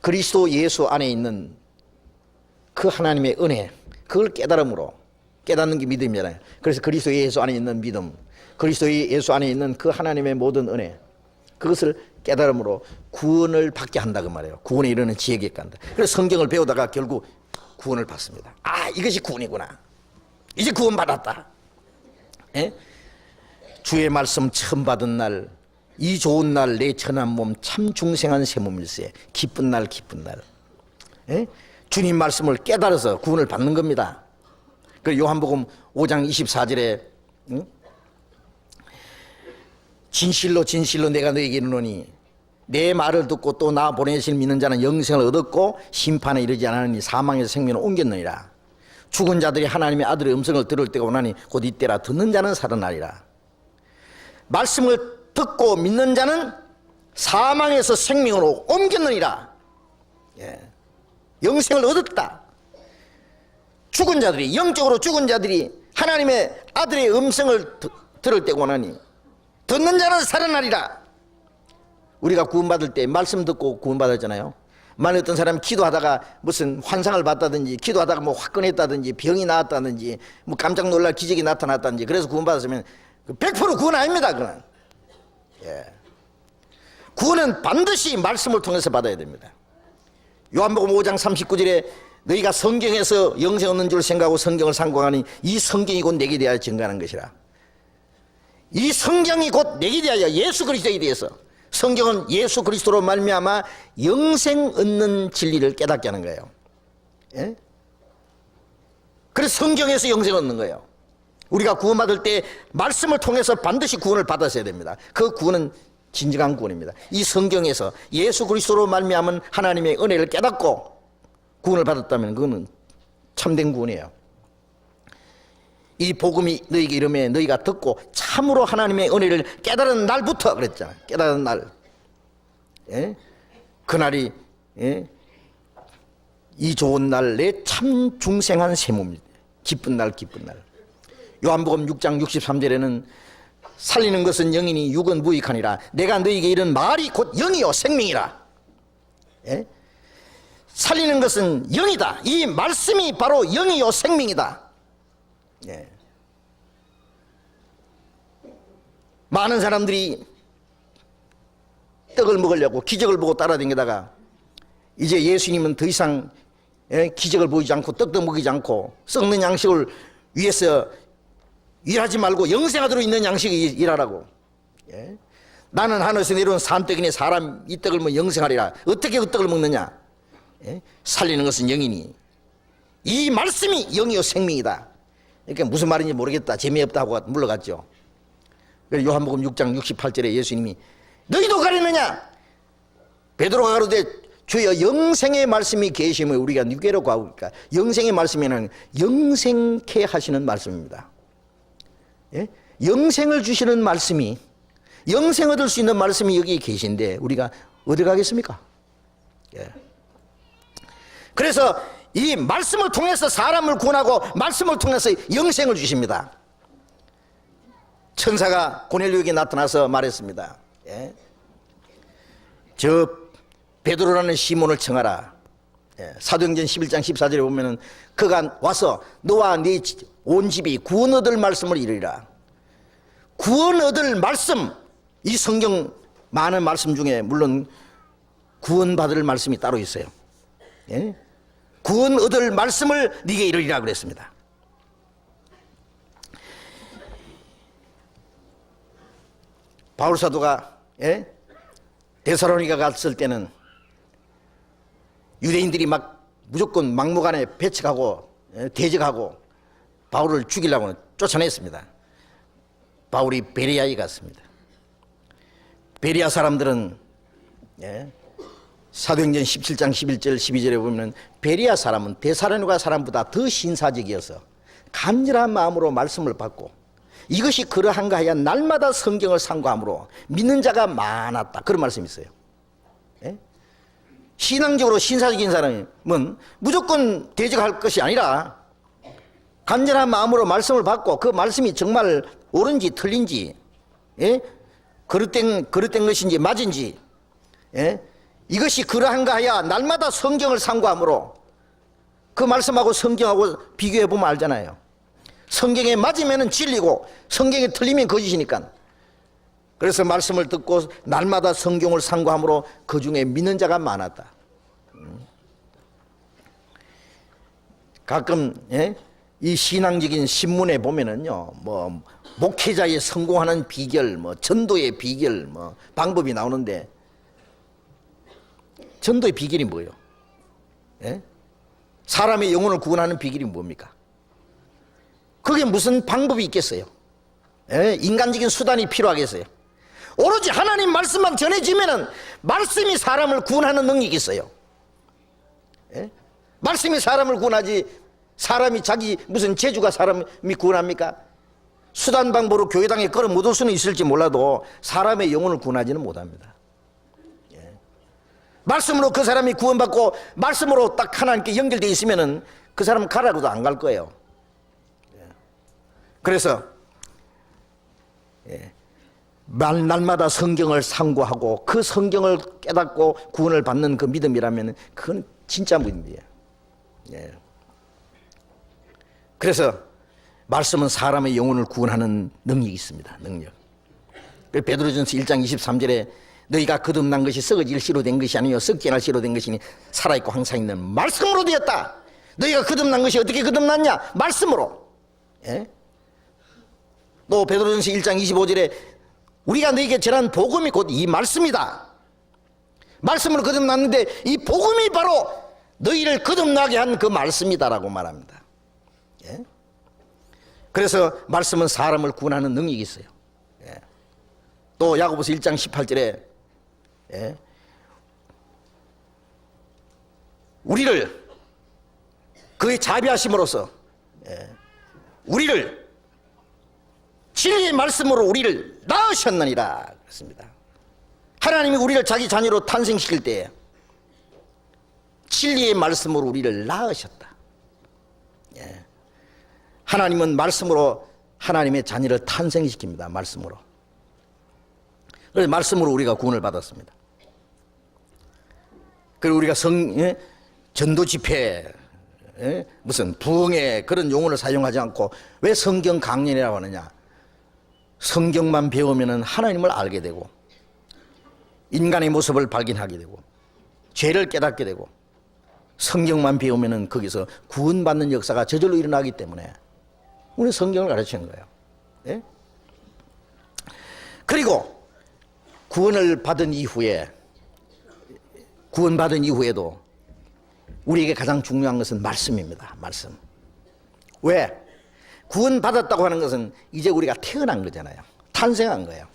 그리스도 예수 안에 있는 그 하나님의 은혜, 그걸 깨달음으로, 깨닫는 게 믿음이잖아요. 그래서 그리스도 예수 안에 있는 믿음, 그리스도 예수 안에 있는 그 하나님의 모든 은혜, 그것을 깨달음으로 구원을 받게 한다 그 말이에요. 구원에 이르는 지혜에 간다. 그래서 성경을 배우다가 결국 구원을 받습니다. 아, 이것이 구원이구나. 이제 구원 받았다. 주의 말씀 처음 받은 날, 이 좋은 날 내 천한 몸 참 중생한 새 몸일세. 기쁜 날 기쁜 날. 주님 말씀을 깨달아서 구원을 받는 겁니다. 그리고 요한복음 5장 24절에 진실로 진실로 내가 너에게 이르노니 내 말을 듣고 또 나 보내신 믿는 자는 영생을 얻었고 심판에 이르지 않으니 사망에서 생명을 옮겼느니라. 죽은 자들이 하나님의 아들의 음성을 들을 때가 오나니 곧 이때라. 듣는 자는 살아나리라. 말씀을 듣고 믿는 자는 사망에서 생명으로 옮겼느니라. 영생을 얻었다. 죽은 자들이, 영적으로 죽은 자들이 하나님의 아들의 음성을 들을 때고 나니 듣는 자는 살아나리라. 우리가 구원받을 때 말씀 듣고 구원받았잖아요. 만약 어떤 사람이 기도하다가 무슨 환상을 봤다든지, 기도하다가 뭐 화끈했다든지, 병이 나았다든지, 뭐 깜짝 놀랄 기적이 나타났다든지, 그래서 구원받았으면 100% 구원 아닙니다. 그건. 예. 구원은 반드시 말씀을 통해서 받아야 됩니다. 요한복음 5장 39절에 너희가 성경에서 영생 얻는 줄 생각하고 성경을 상고하니 이 성경이 곧 내게 대하여 증거하는 것이라. 이 성경이 곧 내게 대하여, 예수 그리스도에 대해서, 성경은 예수 그리스도로 말미암아 영생 얻는 진리를 깨닫게 하는 거예요. 예? 그래서 성경에서 영생 얻는 거예요. 우리가 구원받을 때 말씀을 통해서 반드시 구원을 받았어야 됩니다. 그 구원은 진정한 구원입니다. 이 성경에서 예수 그리스도로 말미암은 하나님의 은혜를 깨닫고 구원을 받았다면 그거는 참된 구원이에요. 이 복음이 너희에게 이르매 너희가 듣고 참으로 하나님의 은혜를 깨달은 날부터 그랬잖아요. 깨달은 날. 예? 그날이, 예? 이 좋은 날 내 참 중생한 세모입니다. 기쁜 날, 기쁜 날. 요한복음 6장 63절에는 살리는 것은 영이니 육은 무익하니라. 내가 너희에게 이른 말이 곧 영이요 생명이라. 예? 살리는 것은 영이다. 이 말씀이 바로 영이요 생명이다. 예. 많은 사람들이 떡을 먹으려고 기적을 보고 따라다니다가 이제 예수님은 더 이상 기적을 보이지 않고 떡도 먹이지 않고 썩는 양식을 위해서 일하지 말고 영생하도록 있는 양식을 일하라고. 예? 나는 하늘에서 내려온 산떡이니 사람 이 떡을 먹으면 영생하리라. 어떻게 그 떡을 먹느냐? 예? 살리는 것은 영이니 이 말씀이 영이요 생명이다. 그러니까 무슨 말인지 모르겠다, 재미없다 하고 물러갔죠. 그래서 요한복음 6장 68절에 예수님이 너희도 가려느냐? 베드로가 가로되 주여 영생의 말씀이 계시면 우리가 누구로 가오리까? 영생의 말씀에는 영생케 하시는 말씀입니다. 예? 영생을 주시는 말씀이, 영생 얻을 수 있는 말씀이 여기 계신데 우리가 어디 가겠습니까? 예. 그래서 이 말씀을 통해서 사람을 구원하고 말씀을 통해서 영생을 주십니다. 천사가 고넬료에게 나타나서 말했습니다. 예. 저 베드로라는 시몬을 청하라. 예. 사도행전 11장 14절에 보면은 그가 와서 너와 네 온 집이 구원 얻을 말씀을 이르리라. 구원 얻을 말씀, 이 성경 많은 말씀 중에 물론 구원 받을 말씀이 따로 있어요. 예? 구원 얻을 말씀을 네게 이르리라 그랬습니다. 바울 사도가 데살로니가 갔을 때는 유대인들이 막 무조건 막무가내 배척하고 대적하고 바울을 죽이려고 쫓아냈습니다. 바울이 베레아에 갔습니다. 베레아 사람들은 사도행전 17장 11절 12절에 보면 베레아 사람은 데살로니가 사람보다 더 신사적이어서 간절한 마음으로 말씀을 받고 이것이 그러한가 하여 날마다 성경을 상고함으로 믿는 자가 많았다. 그런 말씀이 있어요. 신앙적으로 신사적인 사람은 무조건 대적할 것이 아니라 간절한 마음으로 말씀을 받고 그 말씀이 정말 옳은지 틀린지, 그릇된 것인지 맞은지, 이것이 그러한가 하여 날마다 성경을 상고함으로 그 말씀하고 성경하고 비교해 보면 알잖아요. 성경에 맞으면 진리고 성경에 틀리면 거짓이니까. 그래서 말씀을 듣고 날마다 성경을 상고함으로 그 중에 믿는 자가 많았다. 가끔 이 신앙적인 신문에 보면은요, 뭐 목회자의 성공하는 비결, 뭐 전도의 비결, 뭐 방법이 나오는데 전도의 비결이 뭐예요? 사람의 영혼을 구원하는 비결이 뭡니까? 그게 무슨 방법이 있겠어요? 인간적인 수단이 필요하겠어요? 오로지 하나님 말씀만 전해지면은 말씀이 사람을 구원하는 능력이 있어요. 말씀이 사람을 구원하지 사람이 자기 무슨 재주가 사람이 구원합니까? 수단 방법으로 교회당에 끌어 못 올 수는 있을지 몰라도 사람의 영혼을 구원하지는 못합니다. 말씀으로 그 사람이 구원받고 말씀으로 딱 하나님께 연결되어 있으면은 그 사람 가라고도 안 갈 거예요. 그래서 날마다 성경을 상고하고 그 성경을 깨닫고 구원을 받는 그 믿음이라면 그건 진짜 믿음이에요. 그래서 말씀은 사람의 영혼을 구원하는 능력이 있습니다. 능력. 베드로전서 1장 23절에 너희가 거듭난 것이 썩어질 씨로 된 것이 아니요 썩지 않을 씨로 된 것이니 살아있고 항상 있는 말씀으로 되었다. 너희가 거듭난 것이 어떻게 거듭났냐? 말씀으로. 또 베드로전서 1장 25절에 우리가 너희에게 전한 복음이 곧 이 말씀이다. 말씀으로 거듭났는데 이 복음이 바로 너희를 거듭나게 한 그 말씀이다라고 말합니다. 그래서 말씀은 사람을 구원하는 능력이 있어요. 또 야고보서 1장 18절에 우리를 그의 자비하심으로써 우리를 진리의 말씀으로 우리를 낳으셨느니라 그랬습니다. 하나님이 우리를 자기 자녀로 탄생시킬 때 진리의 말씀으로 우리를 낳으셨다. 하나님은 말씀으로 하나님의 자녀를 탄생시킵니다. 말씀으로. 그래서 말씀으로 우리가 구원을 받았습니다. 그리고 우리가 전도 집회, 무슨 부흥회 그런 용어를 사용하지 않고 왜 성경 강연이라고 하느냐? 성경만 배우면 하나님을 알게 되고 인간의 모습을 발견하게 되고 죄를 깨닫게 되고 성경만 배우면 거기서 구원받는 역사가 저절로 일어나기 때문에 우리 성경을 가르치는 거예요. 그리고 구원받은 이후에도 우리에게 가장 중요한 것은 말씀입니다. 말씀. 왜? 구원받았다고 하는 것은 이제 우리가 태어난 거잖아요. 탄생한 거예요.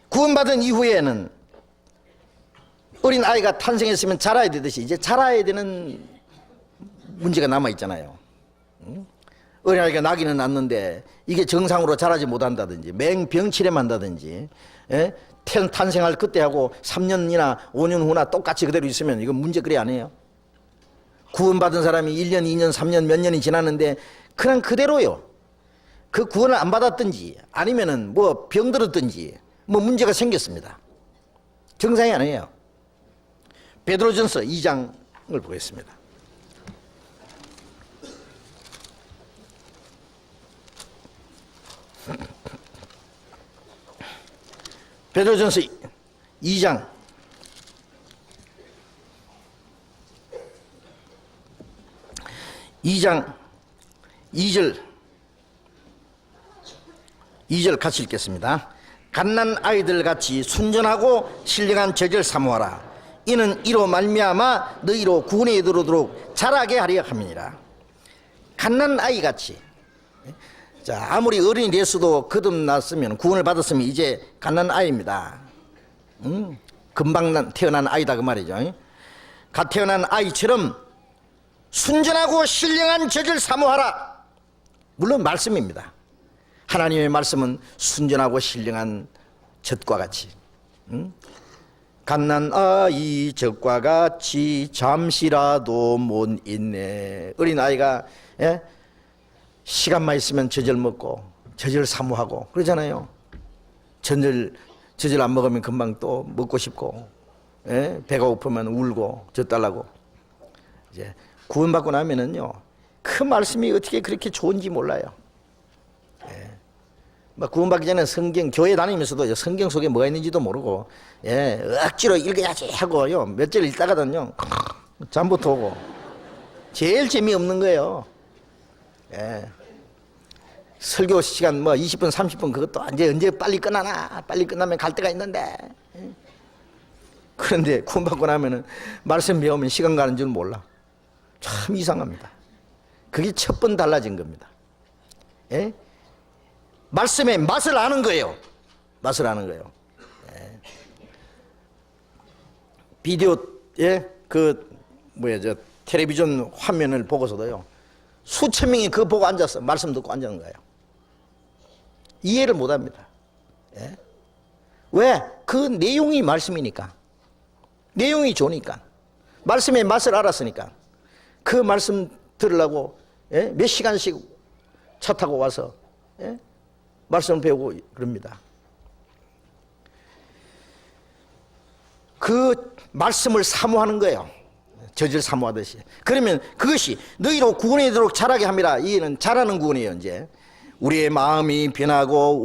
구원받은 이후에는 어린 아이가 탄생했으면 자라야 되듯이 이제 자라야 되는 문제가 남아있잖아요. 어린아이가 나기는 낳는데 이게 정상으로 자라지 못한다든지 맹병치레만 한다든지 탄생할 그때하고 3년이나 5년 후나 똑같이 그대로 있으면 이건 문제거리 아니에요. 구원받은 사람이 1년, 2년, 3년 몇 년이 지났는데 그냥 그대로요. 그 구원을 안 받았든지 아니면은 뭐 병들었든지 뭐 문제가 생겼습니다. 정상이 아니에요. 베드로전서 2장을 보겠습니다. 베드로전서 2장 2절 같이 읽겠습니다. 갓난 아이들 같이 순전하고 신령한 젖을 사모하라. 이는 이로 말미암아 너희로 구원에 이르도록 자라게 하려 함이니라. 갓난 아이 같이. 자, 아무리 어린이 됐어도 거듭났으면 구원을 받았으면 이제 갓난 아이입니다. 금방 태어난 아이다 그 말이죠. 갓 태어난 아이처럼 순전하고 신령한 젖을 사모하라. 물론 말씀입니다. 하나님의 말씀은 순전하고 신령한 젖과 같이 갓난 아이 젖과 같이 잠시라도 못 있네. 어린아이가 시간만 있으면 젖을 먹고 젖을 사모하고 그러잖아요. 젖을 안 먹으면 금방 또 먹고 싶고 배가 고프면 울고 젖 달라고. 이제 구원받고 나면은요 그 말씀이 어떻게 그렇게 좋은지 몰라요. 구원받기 전에 성경 교회 다니면서도 성경 속에 뭐가 있는지도 모르고 억지로 읽어야지 하고요 몇 절 읽다가는요 잠부터 오고 제일 재미없는 거예요. 설교 시간 20분 30분 그것도 언제 빨리 끝나나 빨리 끝나면 갈 때가 있는데 그런데 구원받고 나면은 말씀 배우면 시간 가는 줄 몰라. 참 이상합니다. 그게 첫 번 달라진 겁니다. 말씀의 맛을 아는 거예요. 맛을 아는 거예요. 비디오에 텔레비전 화면을 보고서도요 수천 명이 그거 보고 앉아서 말씀 듣고 앉는 거예요. 이해를 못 합니다. 왜? 그 내용이 말씀이니까. 내용이 좋으니까. 말씀의 맛을 알았으니까. 그 말씀 들으려고 몇 시간씩 차 타고 와서 말씀을 배우고 그럽니다. 그 말씀을 사모하는 거예요. 젖을 사모하듯이. 그러면 그것이 너희로 구원이 되도록 자라게 함이라. 이는 자라는 구원이에요. 이제 우리의 마음이 변하고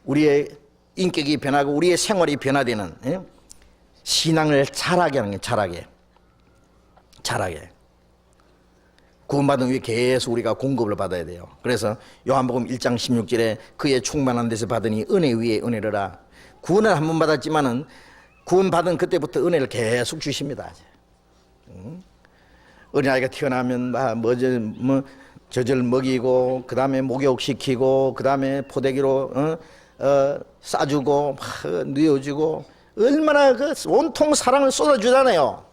우리의 인격이 변하고 우리의 생활이 변화되는 신앙을 자라게 하는 거예요. 자라게. 구원받은 후에 계속 우리가 공급을 받아야 돼요. 그래서 요한복음 1장 16절에 그의 충만한 데서 받으니 은혜 위에 은혜를 구원을 한 번 받았지만은 구원받은 그때부터 은혜를 계속 주십니다. 어린아이가 태어나면 젖을 먹이고 그 다음에 목욕시키고 그 다음에 포대기로 싸주고 누워주고 얼마나 그 온통 사랑을 쏟아주잖아요.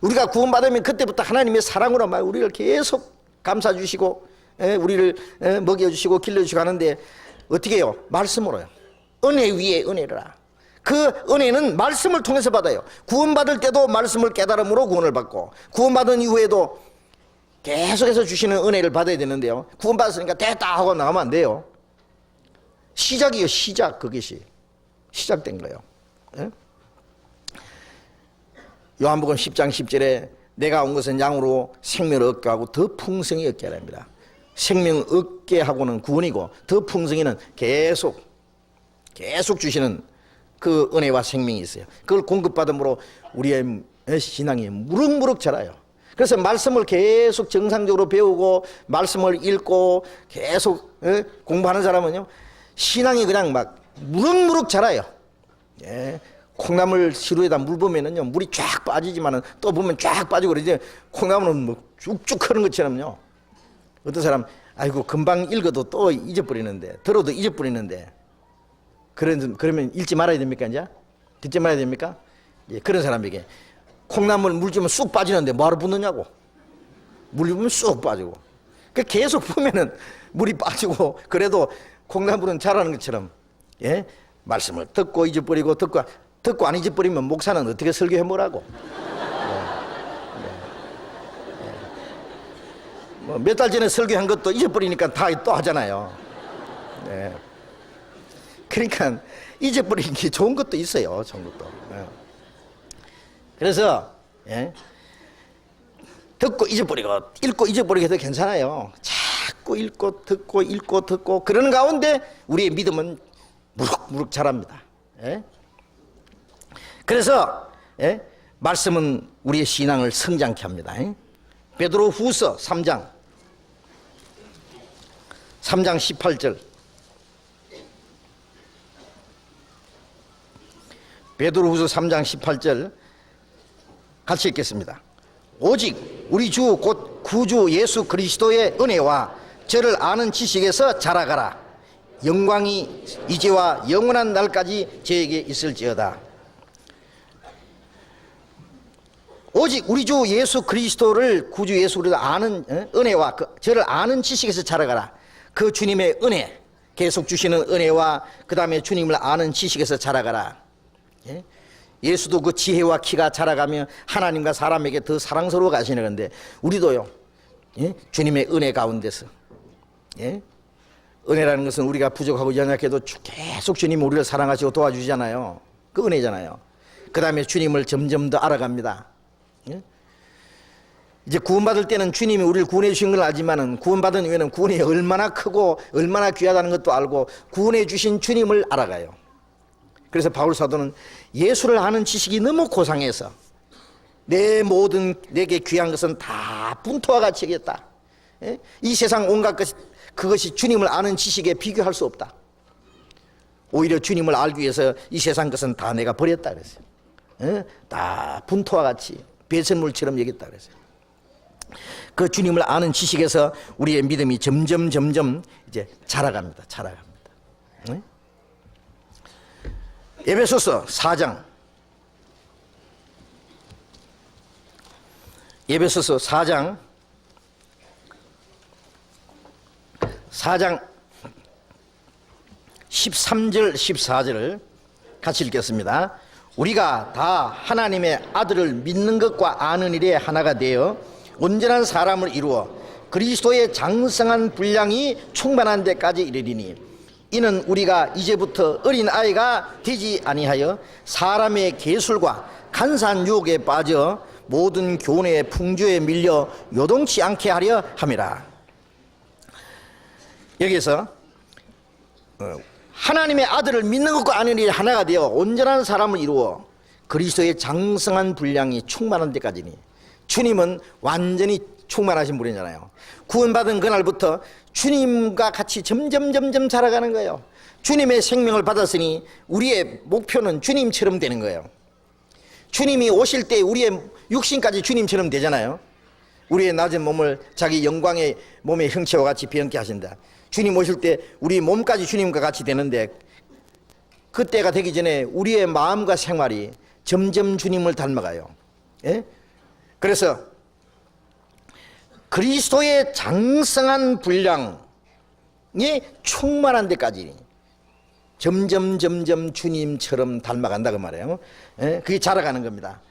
우리가 구원받으면 그때부터 하나님의 사랑으로 막 우리를 계속 감싸주시고 우리를 먹여주시고 길러주시고 하는데 어떻게 해요? 말씀으로요. 은혜 위에 은혜라. 그 은혜는 말씀을 통해서 받아요. 구원받을 때도 말씀을 깨달음으로 구원을 받고 구원받은 이후에도 계속해서 주시는 은혜를 받아야 되는데요. 구원받았으니까 됐다 하고 나가면 안 돼요. 시작이요. 시작. 그것이 시작된 거예요. 요한복음 10장 10절에 내가 온 것은 양으로 생명을 얻게 하고 더 풍성히 얻게 하랍니다. 생명 얻게 하고는 구원이고 더 풍성히는 계속 주시는 그 은혜와 생명이 있어요. 그걸 공급받음으로 우리의 신앙이 무럭무럭 자라요. 그래서 말씀을 계속 정상적으로 배우고 말씀을 읽고 계속 공부하는 사람은요 신앙이 그냥 막 무럭무럭 자라요. 콩나물 시루에다 물 보면은요 물이 쫙 빠지지만은 또 보면 쫙 빠지고 그러지. 콩나물은 뭐 쭉쭉 흐르는 것처럼요. 어떤 사람 아이고 금방 읽어도 또 잊어버리는데 들어도 잊어버리는데 그러면 읽지 말아야 됩니까? 이제 듣지 말아야 됩니까? 그런 사람에게 콩나물 물 주면 쑥 빠지는데 뭐하러 붓느냐고. 물 주면 쑥 빠지고. 계속 보면은 물이 빠지고 그래도 콩나물은 자라는 것처럼 말씀을 듣고 잊어버리고 듣고 안 잊어버리면 목사는 어떻게 설교해 뭐라고. 몇 달 전에 설교한 것도 잊어버리니까 다 또 하잖아요. 그러니까 잊어버리는 게 좋은 것도 있어요. 좋은 것도. 그래서 듣고 잊어버리고 읽고 잊어버리고 해도 괜찮아요. 자꾸 읽고 듣고 그러는 가운데 우리의 믿음은 무럭무럭 자랍니다. 그래서 말씀은 우리의 신앙을 성장케 합니다. 베드로 후서 3장 18절 베드로후서 3장 18절 같이 읽겠습니다. 오직 우리 주 곧 구주 예수 그리스도의 은혜와 저를 아는 지식에서 자라가라. 영광이 이제와 영원한 날까지 저에게 있을지어다. 오직 우리 주 예수 그리스도를 구주 예수 그리스도 아는 은혜와 저를 아는 지식에서 자라가라. 그 주님의 은혜 계속 주시는 은혜와 그 다음에 주님을 아는 지식에서 자라가라. 예수도 그 지혜와 키가 자라가며 하나님과 사람에게 더 사랑스러워 가시는 건데 우리도요 주님의 은혜 가운데서 은혜라는 것은 우리가 부족하고 연약해도 계속 주님 우리를 사랑하시고 도와주시잖아요. 그 은혜잖아요. 그 다음에 주님을 점점 더 알아갑니다. 이제 구원받을 때는 주님이 우리를 구원해 주신 걸 알지만은 구원받은 이후에는 구원이 얼마나 크고 얼마나 귀하다는 것도 알고 구원해 주신 주님을 알아가요. 그래서 바울 사도는 예수를 아는 지식이 너무 고상해서 내 모든 내게 귀한 것은 다 분토와 같이 여겼다. 이 세상 온갖 것 그것이 주님을 아는 지식에 비교할 수 없다. 오히려 주님을 알기 위해서 이 세상 것은 다 내가 버렸다 그랬어요. 다 분토와 같이 배설물처럼 여겼다 그랬어요. 그 주님을 아는 지식에서 우리의 믿음이 점점 이제 자라갑니다. 에베소서 4장 에베소서 4장 4장 13절 14절을 같이 읽겠습니다. 우리가 다 하나님의 아들을 믿는 것과 아는 일에 하나가 되어 온전한 사람을 이루어 그리스도의 장성한 분량이 충만한 데까지 이르리니 이는 우리가 이제부터 어린 아이가 되지 아니하여 사람의 계술과 간사한 유혹에 빠져 모든 교훈의 풍조에 밀려 요동치 않게 하려 함이라. 여기서 하나님의 아들을 믿는 것과 아는 일이 하나가 되어 온전한 사람을 이루어 그리스도의 장성한 분량이 충만한 데까지니 주님은 완전히 충만하신 분이잖아요. 구원받은 그날부터 주님과 같이 점점 자라가는 거예요. 주님의 생명을 받았으니 우리의 목표는 주님처럼 되는 거예요. 주님이 오실 때 우리의 육신까지 주님처럼 되잖아요. 우리의 낮은 몸을 자기 영광의 몸의 형체와 같이 비얹게 하신다. 주님 오실 때 우리 몸까지 주님과 같이 되는데 그때가 되기 전에 우리의 마음과 생활이 점점 주님을 닮아가요. 예? 그래서 그리스도의 장성한 분량이 충만한 데까지 점점 주님처럼 닮아간다 그 말이에요. 예? 그게 자라가는 겁니다.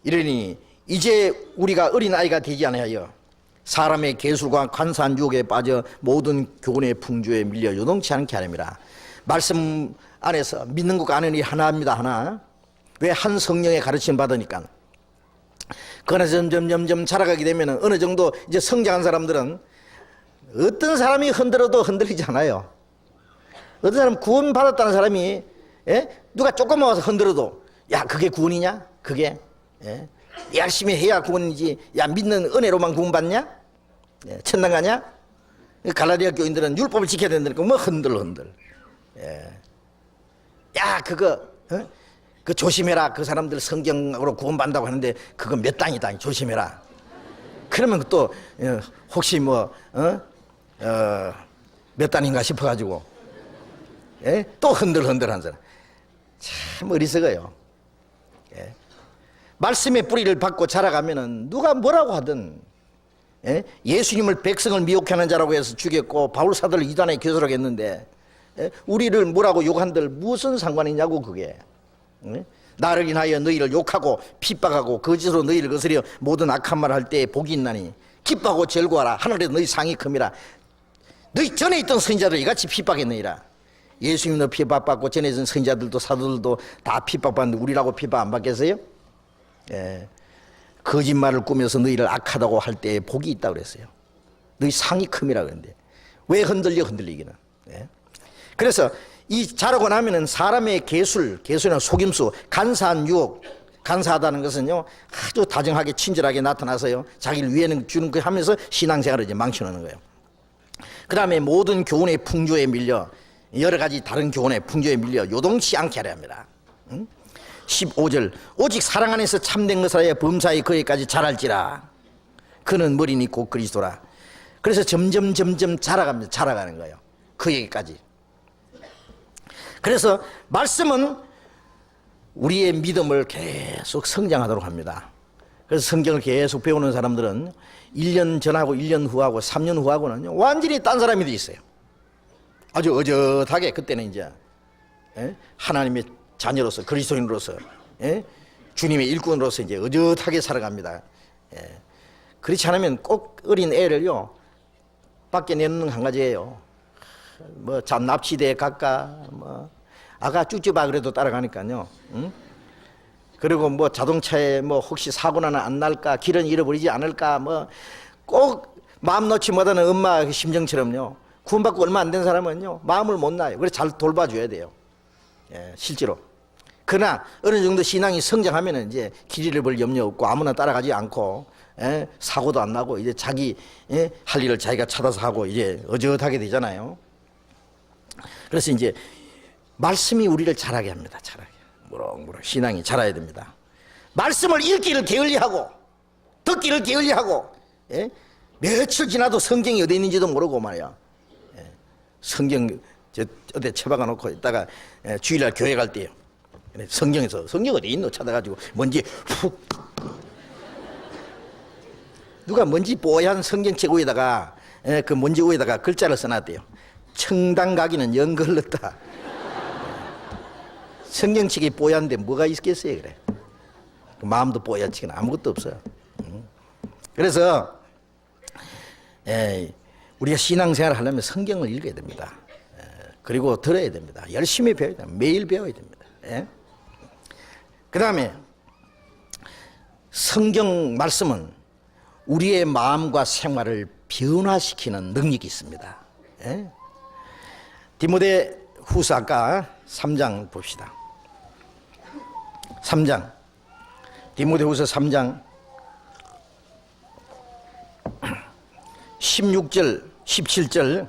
이러니 이제 우리가 어린아이가 되지 않아요. 사람의 계술과 간사한 유혹에 빠져 모든 교훈의 풍조에 밀려 요동치 않게 하렵니다. 말씀 안에서 믿는 것과 아는 일이 하나입니다. 하나. 왜? 한 성령의 가르침 받으니까. 그러나 점점 자라가게 되면 어느 정도 이제 성장한 사람들은 어떤 사람이 흔들어도 흔들리지 않아요. 어떤 사람 구원 받았다는 사람이 누가 조금만 와서 흔들어도 야 그게 구원이냐? 그게 열심히 해야 구원이지. 야 믿는 은혜로만 구원받냐? 천당 가냐? 갈라디아 교인들은 율법을 지켜야 된다니까 뭐 흔들. 야 그거 그 조심해라. 그 사람들 성경으로 구원받는다고 하는데 그거 몇 단이다. 조심해라. 그러면 또 혹시 뭐 몇 단인가 싶어가지고 또 흔들한 사람 참 어리석어요. 말씀의 뿌리를 받고 자라가면은 누가 뭐라고 하든 예수님을 백성을 미혹하는 자라고 해서 죽였고 바울 사도를 이단에 교수라고 했는데 우리를 뭐라고 욕한들 무슨 상관이냐고 그게. 나를 인하여 너희를 욕하고 핍박하고 거짓으로 너희를 거스려 모든 악한 말 할 때에 복이 있나니 기뻐하고 즐거워하라. 하늘에서 너희 상이 큼이라. 너희 전에 있던 선지자들이 이같이 핍박했느니라. 예수님도 핍박받고 전에 있던 선지자들도 사도들도 다 핍박받는데 우리라고 핍박 안 받겠어요? 거짓말을 꾸며서 너희를 악하다고 할 때에 복이 있다고 그랬어요. 너희 상이 큼이라 그랬는데 왜 흔들리기는. 그래서 이 자라고 나면은 사람의 계술이나 속임수, 간사한 유혹, 간사하다는 것은요 아주 다정하게 친절하게 나타나서요 자기를 위해는 주는 거 하면서 신앙생활을 이제 망쳐놓는 거예요. 그 다음에 모든 교훈의 풍조에 밀려 여러 가지 다른 교훈의 풍조에 밀려 요동치 않게 하려 합니다. 15절 오직 사랑 안에서 참된 것을 하여 범사의 거기까지 자랄지라. 그는 머리니 곧 그리스도라. 그래서 점점 자라가는 거예요. 그에게까지. 그래서 말씀은 우리의 믿음을 계속 성장하도록 합니다. 그래서 성경을 계속 배우는 사람들은 1년 전하고 1년 후하고 3년 후하고는 완전히 딴 사람이 돼 있어요. 아주 어젓하게 그때는 이제 하나님의 자녀로서 그리스도인으로서 주님의 일꾼으로서 이제 어젓하게 살아갑니다. 그렇지 않으면 꼭 어린 애를요 밖에 내놓는 한 가지예요. 뭐 납치대에 갈까, 뭐 아가 쭈쭈바 그래도 따라가니까요. 그리고 뭐 자동차에 뭐 혹시 사고나는 안 날까, 길은 잃어버리지 않을까, 뭐 꼭 마음 놓지 못하는 엄마 심정처럼요. 구원받고 얼마 안 된 사람은요 마음을 못 놔요. 그래서 잘 돌봐줘야 돼요. 실제로. 그러나 어느 정도 신앙이 성장하면은 이제 길 잃어버릴 염려 없고 아무나 따라가지 않고 사고도 안 나고 이제 자기 할 일을 자기가 찾아서 하고 이제 어젓하게 되잖아요. 그래서 이제 말씀이 우리를 자라게 합니다. 자라게. 무럭무럭 신앙이 자라야 됩니다. 말씀을 읽기를 게을리하고 듣기를 게을리하고 며칠 지나도 성경이 어디 있는지도 모르고 말이야. 성경 어디 처박아 놓고 있다가 주일날 교회 갈 때요. 성경에서 성경 어디 있노 찾아가지고 먼지 훅 누가 먼지 뽀얀 성경책 위에다가 그 먼지 위에다가 글자를 써놨대요. 청당 가기는 영 걸렀다. 성경책이 뽀얀데 뭐가 있겠어요, 그래. 마음도 뽀얗지는 아무것도 없어요. 그래서 우리가 신앙생활을 하려면 성경을 읽어야 됩니다. 그리고 들어야 됩니다. 열심히 배워야 됩니다. 매일 배워야 됩니다. 그 다음에 성경 말씀은 우리의 마음과 생활을 변화시키는 능력이 있습니다. 디모데 후서 아까 3장 봅시다. 3장 디모데 후서 3장 16절 17절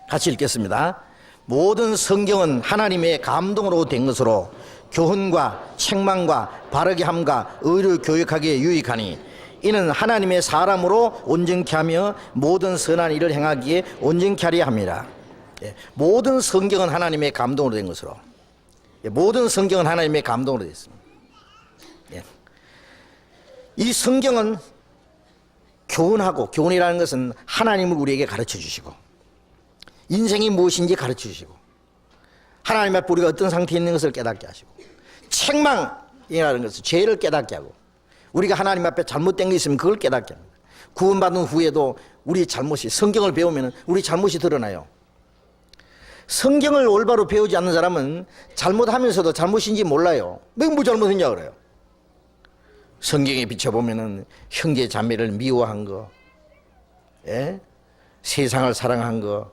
같이 읽겠습니다. 모든 성경은 하나님의 감동으로 된 것으로 교훈과 책망과 바르게 함과 의를 교육하기에 유익하니 이는 하나님의 사람으로 온전케 하며 모든 선한 일을 행하기에 온전케 하려 함이라. 모든 성경은 하나님의 감동으로 된 것으로, 모든 성경은 하나님의 감동으로 되어 있습니다. 이 성경은 교훈하고, 교훈이라는 것은 하나님을 우리에게 가르쳐 주시고 인생이 무엇인지 가르쳐 주시고 하나님 앞에 우리가 어떤 상태에 있는 것을 깨닫게 하시고, 책망이라는 것은 죄를 깨닫게 하고, 우리가 하나님 앞에 잘못된 게 있으면 그걸 깨닫게 합니다. 구원받은 후에도 우리 잘못이, 성경을 배우면 우리 잘못이 드러나요. 성경을 올바로 배우지 않는 사람은 잘못하면서도 잘못인지 몰라요. 뭐 잘못했냐 그래요. 성경에 비춰보면은 형제 자매를 미워한 거, 세상을 사랑한 거,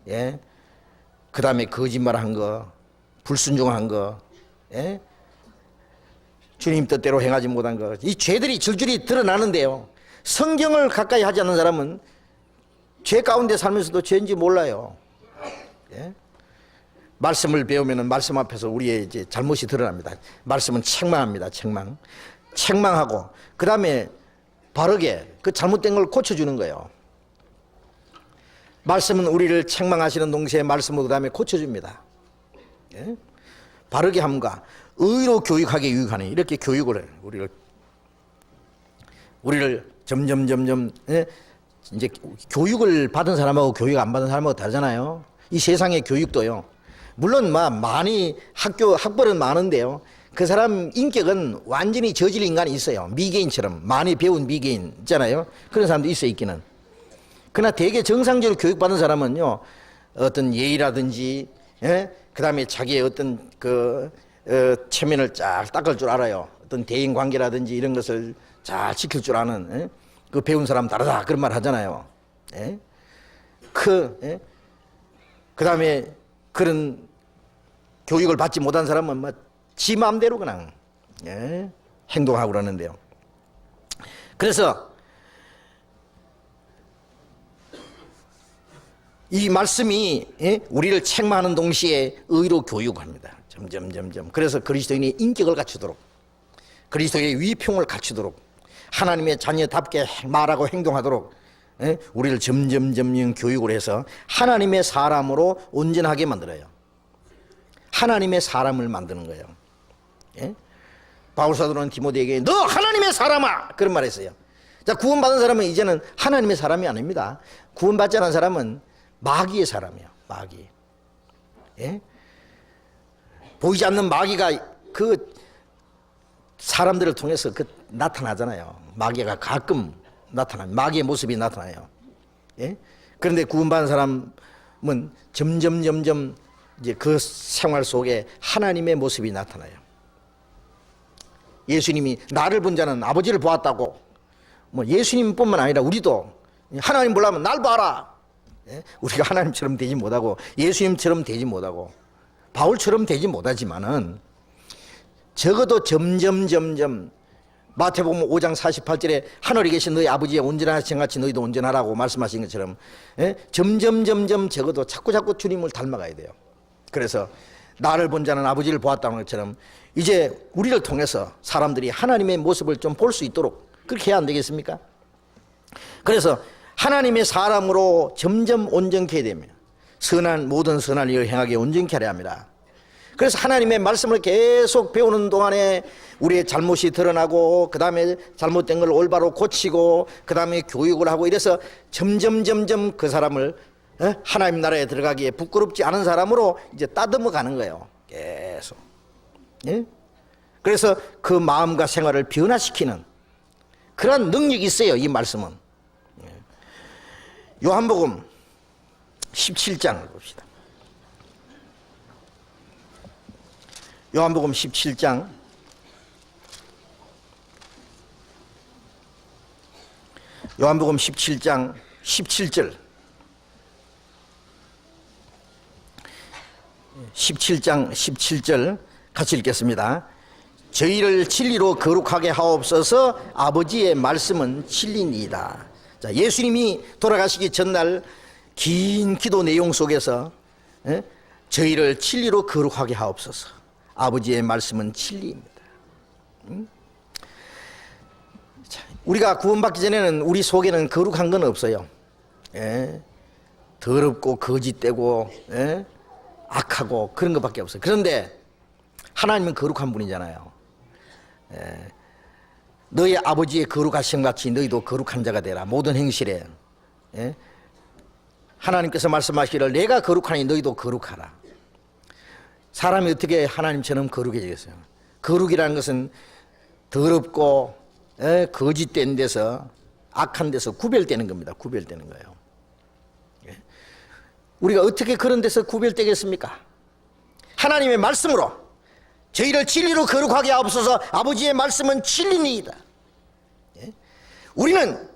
그 다음에 거짓말한 거, 불순종한 거, 주님 뜻대로 행하지 못한 거, 이 죄들이 줄줄이 드러나는데요. 성경을 가까이 하지 않는 사람은 죄 가운데 살면서도 죄인지 몰라요. 말씀을 배우면은 말씀 앞에서 우리의 이제 잘못이 드러납니다. 말씀은 책망합니다. 책망하고 그 다음에 바르게 그 잘못된 걸 고쳐주는 거예요. 말씀은 우리를 책망하시는 동시에 말씀으로 그 다음에 고쳐줍니다. 바르게 함과 의로 교육하게 유익하니, 이렇게 교육을 해요. 우리를 점점 이제 교육을 받은 사람하고 교육 안 받은 사람하고 다르잖아요. 이 세상의 교육도요. 물론 많이 학벌은 많은데요. 그 사람 인격은 완전히 저질 인간이 있어요. 미개인처럼 많이 배운 미개인 있잖아요. 그런 사람도 있기는. 그러나 되게 정상적으로 교육받은 사람은요, 어떤 예의라든지, 그 다음에 자기의 어떤 체면을 쫙 닦을 줄 알아요. 어떤 대인 관계라든지 이런 것을 잘 지킬 줄 아는, 그 배운 사람 다르다 그런 말 하잖아요. 그 다음에 그런 교육을 받지 못한 사람은 지 마음대로 그냥 행동하고 그러는데요. 그래서 이 말씀이 우리를 책망하는 동시에 의로 교육합니다. 점점. 그래서 그리스도인의 인격을 갖추도록, 그리스도의 위평을 갖추도록, 하나님의 자녀답게 말하고 행동하도록 우리를 점점 교육을 해서 하나님의 사람으로 온전하게 만들어요. 하나님의 사람을 만드는 거예요. 바울사도는 디모데에게 너 하나님의 사람아 그런 말 했어요. 자, 구원받은 사람은 이제는 하나님의 사람이 아닙니다. 구원받지 않은 사람은 마귀의 사람이에요. 마귀. 보이지 않는 마귀가 그 사람들을 통해서 나타나잖아요. 마귀가 가끔 나타나요. 마귀의 모습이 나타나요. 그런데 구원받은 사람은 점점 이제 그 생활 속에 하나님의 모습이 나타나요. 예수님이 나를 본 자는 아버지를 보았다고, 예수님뿐만 아니라 우리도 하나님 보려면 날 봐라. 우리가 하나님처럼 되지 못하고 예수님처럼 되지 못하고 바울처럼 되지 못하지만은 적어도 점점 마태복음 5장 48절에 하늘에 계신 너희 아버지의 온전하신 같이 너희도 온전하라고 말씀하신 것처럼 점점 적어도 자꾸 주님을 닮아가야 돼요. 그래서 나를 본 자는 아버지를 보았다는 것처럼 이제 우리를 통해서 사람들이 하나님의 모습을 좀 볼 수 있도록 그렇게 해야 안 되겠습니까? 그래서 하나님의 사람으로 점점 온전케 되면 모든 선한 일을 행하게 온전케 하려 합니다. 그래서 하나님의 말씀을 계속 배우는 동안에 우리의 잘못이 드러나고 그 다음에 잘못된 걸 올바로 고치고 그 다음에 교육을 하고 이래서 점점 그 사람을 하나님 나라에 들어가기에 부끄럽지 않은 사람으로 이제 따듬어 가는 거예요. 계속. 예? 그래서 그 마음과 생활을 변화시키는 그런 능력이 있어요, 이 말씀은. 예. 요한복음 17장을 봅시다. 요한복음 17장 17절 17장 17절 같이 읽겠습니다. 저희를 진리로 거룩하게 하옵소서. 아버지의 말씀은 진리니이다. 자, 예수님이 돌아가시기 전날 긴 기도 내용 속에서 저희를 진리로 거룩하게 하옵소서. 아버지의 말씀은 진리입니다. 자, 우리가 구원받기 전에는 우리 속에는 거룩한 건 없어요. 더럽고 거짓되고 악하고 그런 것밖에 없어요. 그런데 하나님은 거룩한 분이잖아요. 너의 아버지의 거룩하신 같이 너희도 거룩한 자가 되라. 모든 행실에 하나님께서 말씀하시기를 내가 거룩하니 너희도 거룩하라. 사람이 어떻게 하나님처럼 거룩해지겠어요? 거룩이라는 것은 더럽고 거짓된 데서 악한 데서 구별되는 겁니다. 구별되는 거예요. 우리가 어떻게 그런 데서 구별되겠습니까? 하나님의 말씀으로 저희를 진리로 거룩하게 하옵소서. 아버지의 말씀은 진리니이다. 우리는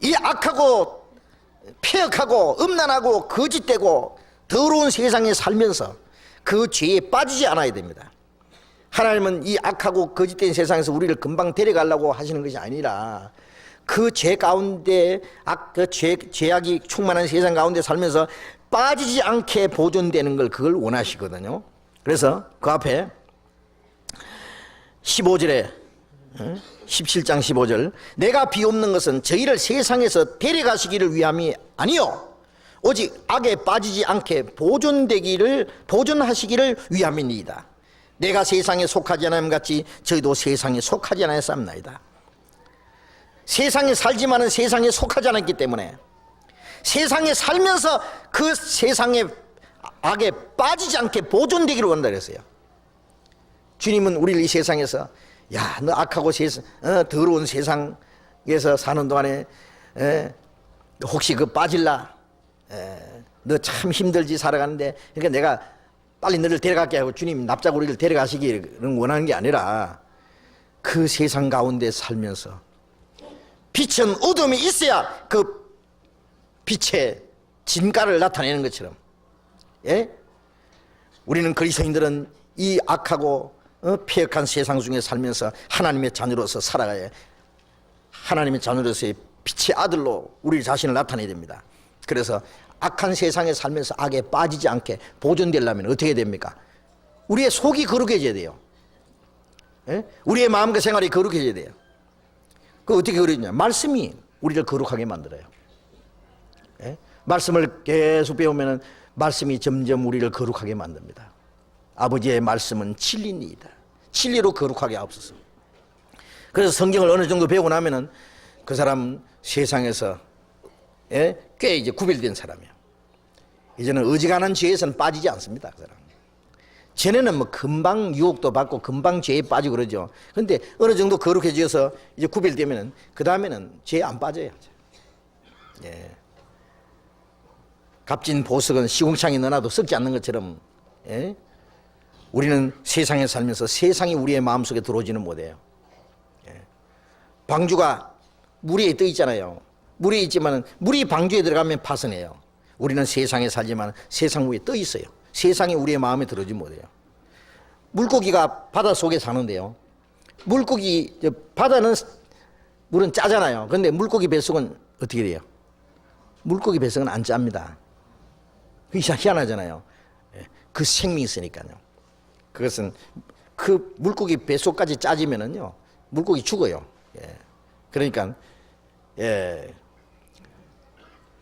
이 악하고 폐역하고 음란하고 거짓되고 더러운 세상에 살면서 그 죄에 빠지지 않아야 됩니다. 하나님은 이 악하고 거짓된 세상에서 우리를 금방 데려가려고 하시는 것이 아니라 그 죄 가운데 죄악이 충만한 세상 가운데 살면서 빠지지 않게 보존되는 걸 그걸 원하시거든요. 그래서 그 앞에 15절에 17장 15절 내가 비옵는 것은 저희를 세상에서 데려가시기를 위함이 아니요 오직 악에 빠지지 않게 보존하시기를 위함이니이다. 내가 세상에 속하지 않음 같이 저희도 세상에 속하지 않았사옵나이다. 세상에 살지만은 세상에 속하지 않았기 때문에 세상에 살면서 그 세상의 악에 빠지지 않게 보존되기를 원한다 그랬어요. 주님은 우리를 이 세상에서 야, 너 악하고 더러운 세상에서 사는 동안에 혹시 그 빠질라? 너 참 힘들지 살아가는데 그러니까 내가 빨리 너를 데려갈게 하고 주님 납작 우리를 데려가시기를 원하는 게 아니라 그 세상 가운데 살면서 빛은 어둠이 있어야 그 빛의 진가를 나타내는 것처럼 우리는 그리스도인들은 이 악하고 폐역한 세상 중에 살면서 하나님의 자녀로서 살아가야 하나님의 자녀로서의 빛의 아들로 우리 자신을 나타내야 됩니다. 그래서 악한 세상에 살면서 악에 빠지지 않게 보존되려면 어떻게 됩니까? 우리의 속이 거룩해져야 돼요. 우리의 마음과 생활이 거룩해져야 돼요. 그 어떻게 그러냐? 말씀이 우리를 거룩하게 만들어요. 말씀을 계속 배우면 말씀이 점점 우리를 거룩하게 만듭니다. 아버지의 말씀은 진리니이다. 진리로 거룩하게 하옵소서. 그래서 성경을 어느 정도 배우고 나면은 그 사람은 세상에서 꽤 이제 구별된 사람이에요. 이제는 어지간한 죄에서는 빠지지 않습니다. 그 사람. 전에는 뭐 금방 유혹도 받고 금방 죄에 빠지고 그러죠. 그런데 어느 정도 거룩해져서 이제 구별되면은 그 다음에는 죄에 안 빠져요. 값진 보석은 시궁창에 넣어놔도 썩지 않는 것처럼 우리는 세상에 살면서 세상이 우리의 마음속에 들어오지는 못해요. 방주가 물 위에 떠 있잖아요. 물 위에 있지만 물이 방주에 들어가면 파선해요. 우리는 세상에 살지만 세상 위에 떠 있어요. 세상이 우리의 마음에 들어오지 못해요. 물고기가 바다 속에 사는데요. 바다는 물은 짜잖아요. 그런데 물고기 뱃속은 어떻게 돼요? 물고기 뱃속은 안 짭니다. 그게 희한하잖아요. 그 생명이 있으니까요. 그것은 그 물고기 뱃속까지 짜지면은요, 물고기 죽어요. 그러니까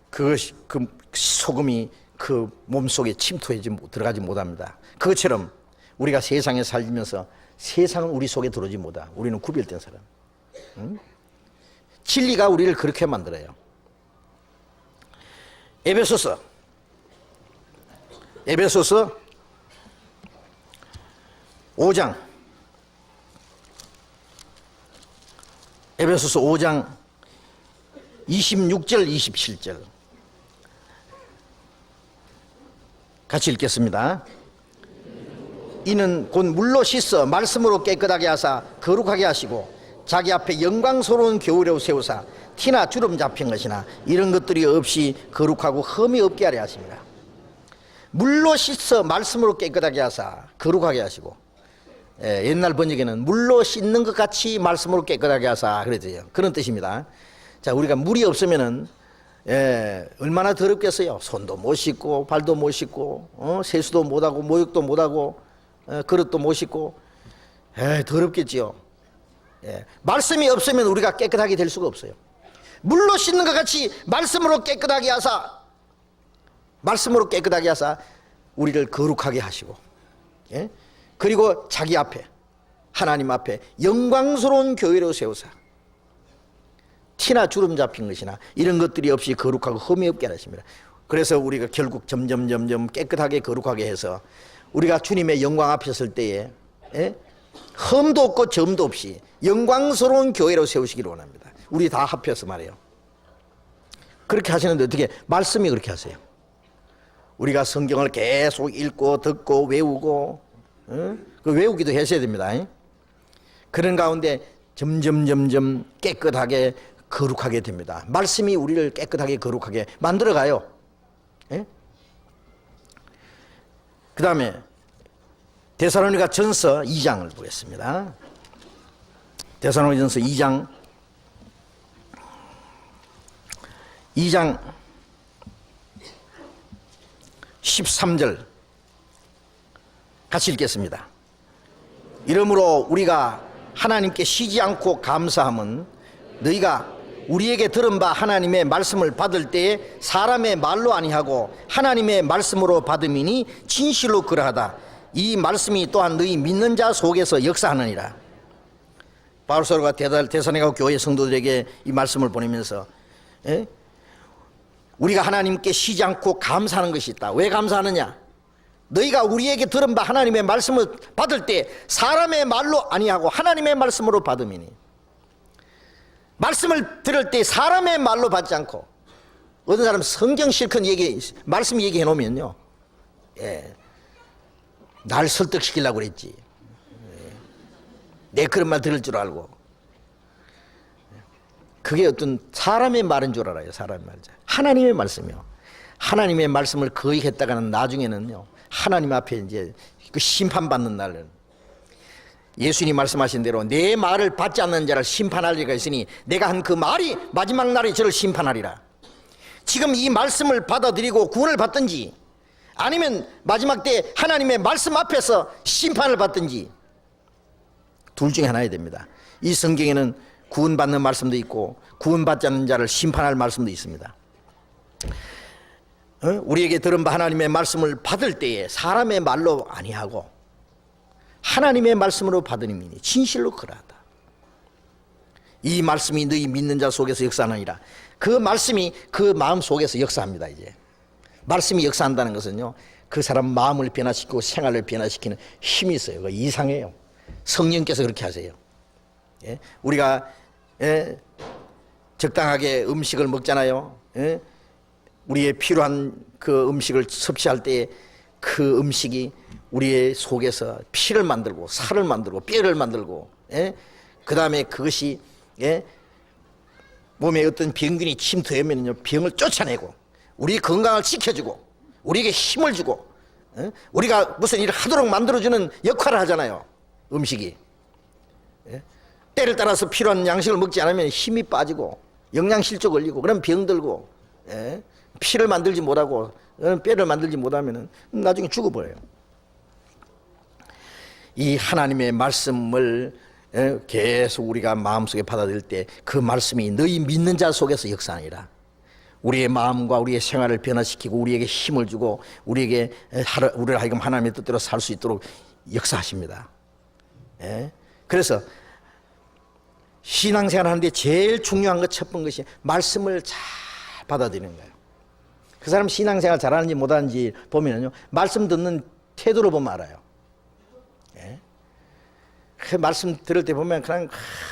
그 소금이 그 몸속에 들어가지 못합니다. 그것처럼 우리가 세상에 살면서 세상은 우리 속에 들어오지 못하. 우리는 구별된 사람. 진리가 우리를 그렇게 만들어요. 에베소서 5장, 에베소서 5장 26절 27절 같이 읽겠습니다. 이는 곧 물로 씻어 말씀으로 깨끗하게 하사 거룩하게 하시고 자기 앞에 영광스러운 교회로 세우사 티나 주름 잡힌 것이나 이런 것들이 없이 거룩하고 흠이 없게 하려 하십니다. 물로 씻어 말씀으로 깨끗하게 하사 거룩하게 하시고, 옛날 번역에는 물로 씻는 것 같이 말씀으로 깨끗하게 하사 그랬어요. 그런 뜻입니다. 자, 우리가 물이 없으면은 얼마나 더럽겠어요. 손도 못 씻고 발도 못 씻고 세수도 못하고 목욕도 못하고 그릇도 못 씻고 더럽겠지요. 말씀이 없으면 우리가 깨끗하게 될 수가 없어요. 물로 씻는 것 같이 말씀으로 깨끗하게 하사, 말씀으로 깨끗하게 하사 우리를 거룩하게 하시고, 그리고 자기 앞에, 하나님 앞에 영광스러운 교회로 세우사 티나 주름 잡힌 것이나 이런 것들이 없이 거룩하고 흠이 없게 하십니다. 그래서 우리가 결국 점점 깨끗하게 거룩하게 해서 우리가 주님의 영광 앞에 설 때에 흠도 없고 점도 없이 영광스러운 교회로 세우시기를 원합니다. 우리 다 합해서 말이에요. 그렇게 하시는데 어떻게? 말씀이 그렇게 하세요. 우리가 성경을 계속 읽고 듣고 외우고 그 외우기도 하셔야 됩니다. 그런 가운데 점점 깨끗하게 거룩하게 됩니다. 말씀이 우리를 깨끗하게 거룩하게 만들어가요. 그 다음에 데살로니가 전서 2장을 보겠습니다. 데살로니가 전서 2장 13절 같이 읽겠습니다. 이러므로 우리가 하나님께 쉬지 않고 감사함은 너희가 우리에게 들은 바 하나님의 말씀을 받을 때에 사람의 말로 아니하고 하나님의 말씀으로 받음이니 진실로 그러하다. 이 말씀이 또한 너희 믿는 자 속에서 역사하느니라. 바울사도가 데살로니가 교회 성도들에게 이 말씀을 보내면서 우리가 하나님께 쉬지 않고 감사하는 것이 있다. 왜 감사하느냐? 너희가 우리에게 들은 바 하나님의 말씀을 받을 때 사람의 말로 아니하고 하나님의 말씀으로 받음이니, 말씀을 들을 때 사람의 말로 받지 않고, 어떤 사람 성경 실컷 말씀 얘기해 놓으면요, 날 설득시키려고 그랬지. 내 그런 말 들을 줄 알고. 그게 어떤 사람의 말인 줄 알아요. 사람의 말. 하나님의 말씀이요. 하나님의 말씀을 거의 했다가는 나중에는요, 하나님 앞에 이제 그 심판받는 날은, 예수님 말씀하신 대로 내 말을 받지 않는 자를 심판할 리가 있으니 내가 한 그 말이 마지막 날에 저를 심판하리라. 지금 이 말씀을 받아들이고 구원을 받든지, 아니면 마지막 때 하나님의 말씀 앞에서 심판을 받든지, 둘 중에 하나야 됩니다. 이 성경에는 구원받는 말씀도 있고 구원받지 않는 자를 심판할 말씀도 있습니다. 우리에게 들은 바 하나님의 말씀을 받을 때에 사람의 말로 아니하고 하나님의 말씀으로 받으니 진실로 그러하다. 이 말씀이 너희 믿는 자 속에서 역사하느니라. 그 말씀이 그 마음 속에서 역사합니다. 이제 말씀이 역사한다는 것은요, 그 사람 마음을 변화시키고 생활을 변화시키는 힘이 있어요. 그 이상해요. 성령께서 그렇게 하세요. 우리가 적당하게 음식을 먹잖아요. 우리의 필요한 그 음식을 섭취할 때 그 음식이 우리의 속에서 피를 만들고 살을 만들고 뼈를 만들고, 그 다음에 그것이 몸에 어떤 병균이 침투하면요, 병을 쫓아내고 우리 건강을 지켜주고 우리에게 힘을 주고, 우리가 무슨 일을 하도록 만들어주는 역할을 하잖아요. 음식이 때를 따라서 필요한 양식을 먹지 않으면 힘이 빠지고 영양실조 걸리고, 그럼 병들고, 피를 만들지 못하고 뼈를 만들지 못하면 나중에 죽어버려요. 이 하나님의 말씀을 계속 우리가 마음속에 받아들일 때 그 말씀이 너희 믿는 자 속에서 역사하니라. 우리의 마음과 우리의 생활을 변화시키고 우리에게 힘을 주고 우리에게 우리를 하여금 하나님의 뜻대로 살 수 있도록 역사하십니다. 그래서 신앙생활 하는데 제일 중요한 것, 첫 번째 것이 말씀을 잘 받아들이는 거예요. 그 사람 신앙생활 잘하는지 못하는지 보면요, 말씀 듣는 태도로 보면 알아요. 그 말씀 들을 때 보면 그냥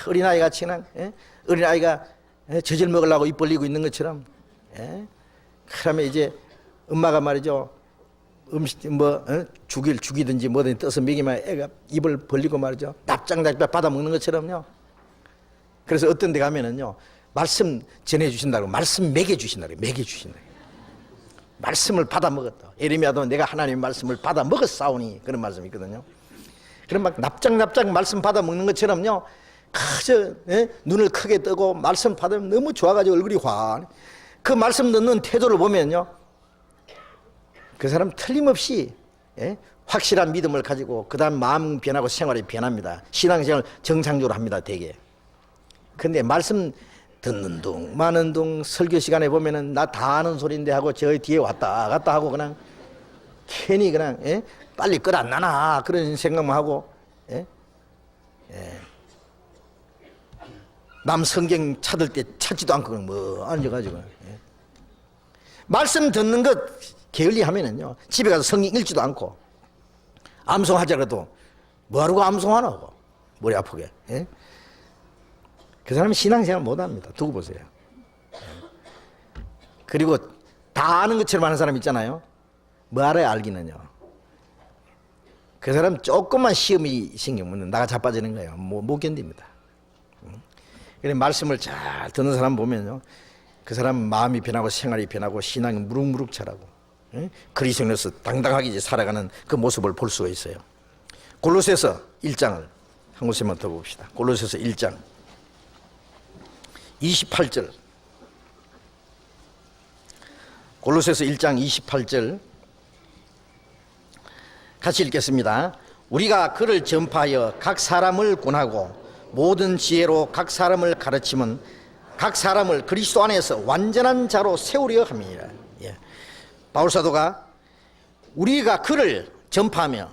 어린아이 같이 그냥 어린아이가 젖을 먹으려고 입 벌리고 있는 것처럼 그러면 이제 엄마가 말이죠 음식 뭐 죽이든지 뭐든지 떠서 먹이면 애가 입을 벌리고 말이죠 납작납작 받아 먹는 것처럼요. 그래서 어떤 데 가면은요 말씀 전해 주신다고 말씀 먹여 주신다고 말씀을 받아 먹었다. 예레미야도 내가 하나님의 말씀을 받아 먹었사오니 그런 말씀이 있거든요. 그럼 막 납작납작 말씀 받아 먹는 것처럼요 그저 눈을 크게 뜨고 말씀 받으면 너무 좋아가지고 얼굴이 환. 그 말씀 듣는 태도를 보면요 그 사람 틀림없이 확실한 믿음을 가지고 그 다음 마음 변하고 생활이 변합니다. 신앙생활 정상적으로 합니다. 되게. 근데 말씀 듣는 둥 마는 둥 설교 시간에 보면은 나 다 아는 소리인데 하고 저 뒤에 왔다 갔다 하고 그냥 괜히 그냥 빨리 끌 안 나나 그런 생각만 하고 남 성경 찾을 때 찾지도 않고 그냥 뭐 앉아가지고 말씀 듣는 것 게을리하면은요 집에 가서 성경 읽지도 않고 암송하자라도 뭐하러 암송하나 머리 아프게. 그 사람은 신앙생활 못합니다. 두고 보세요. 그리고 다 아는 것처럼 하는 사람 있잖아요. 뭐 알아야 알기는요. 그 사람 조금만 시험이 생기면 나가 자빠지는 거예요. 못 견딥니다. 그래서 말씀을 잘 듣는 사람 보면요 그 사람 마음이 변하고 생활이 변하고 신앙이 무럭무럭 자라고 그리스도인으로서 당당하게 이제 살아가는 그 모습을 볼 수가 있어요. 골로새서 1장을 한 곳에만 더 봅시다. 골로새서 1장 28절. 골로새서 1장 28절 같이 읽겠습니다. 우리가 그를 전파하여 각 사람을 권하고 모든 지혜로 각 사람을 가르치면 각 사람을 그리스도 안에서 완전한 자로 세우려 함이니라. 바울 사도가 우리가 그를 전파하며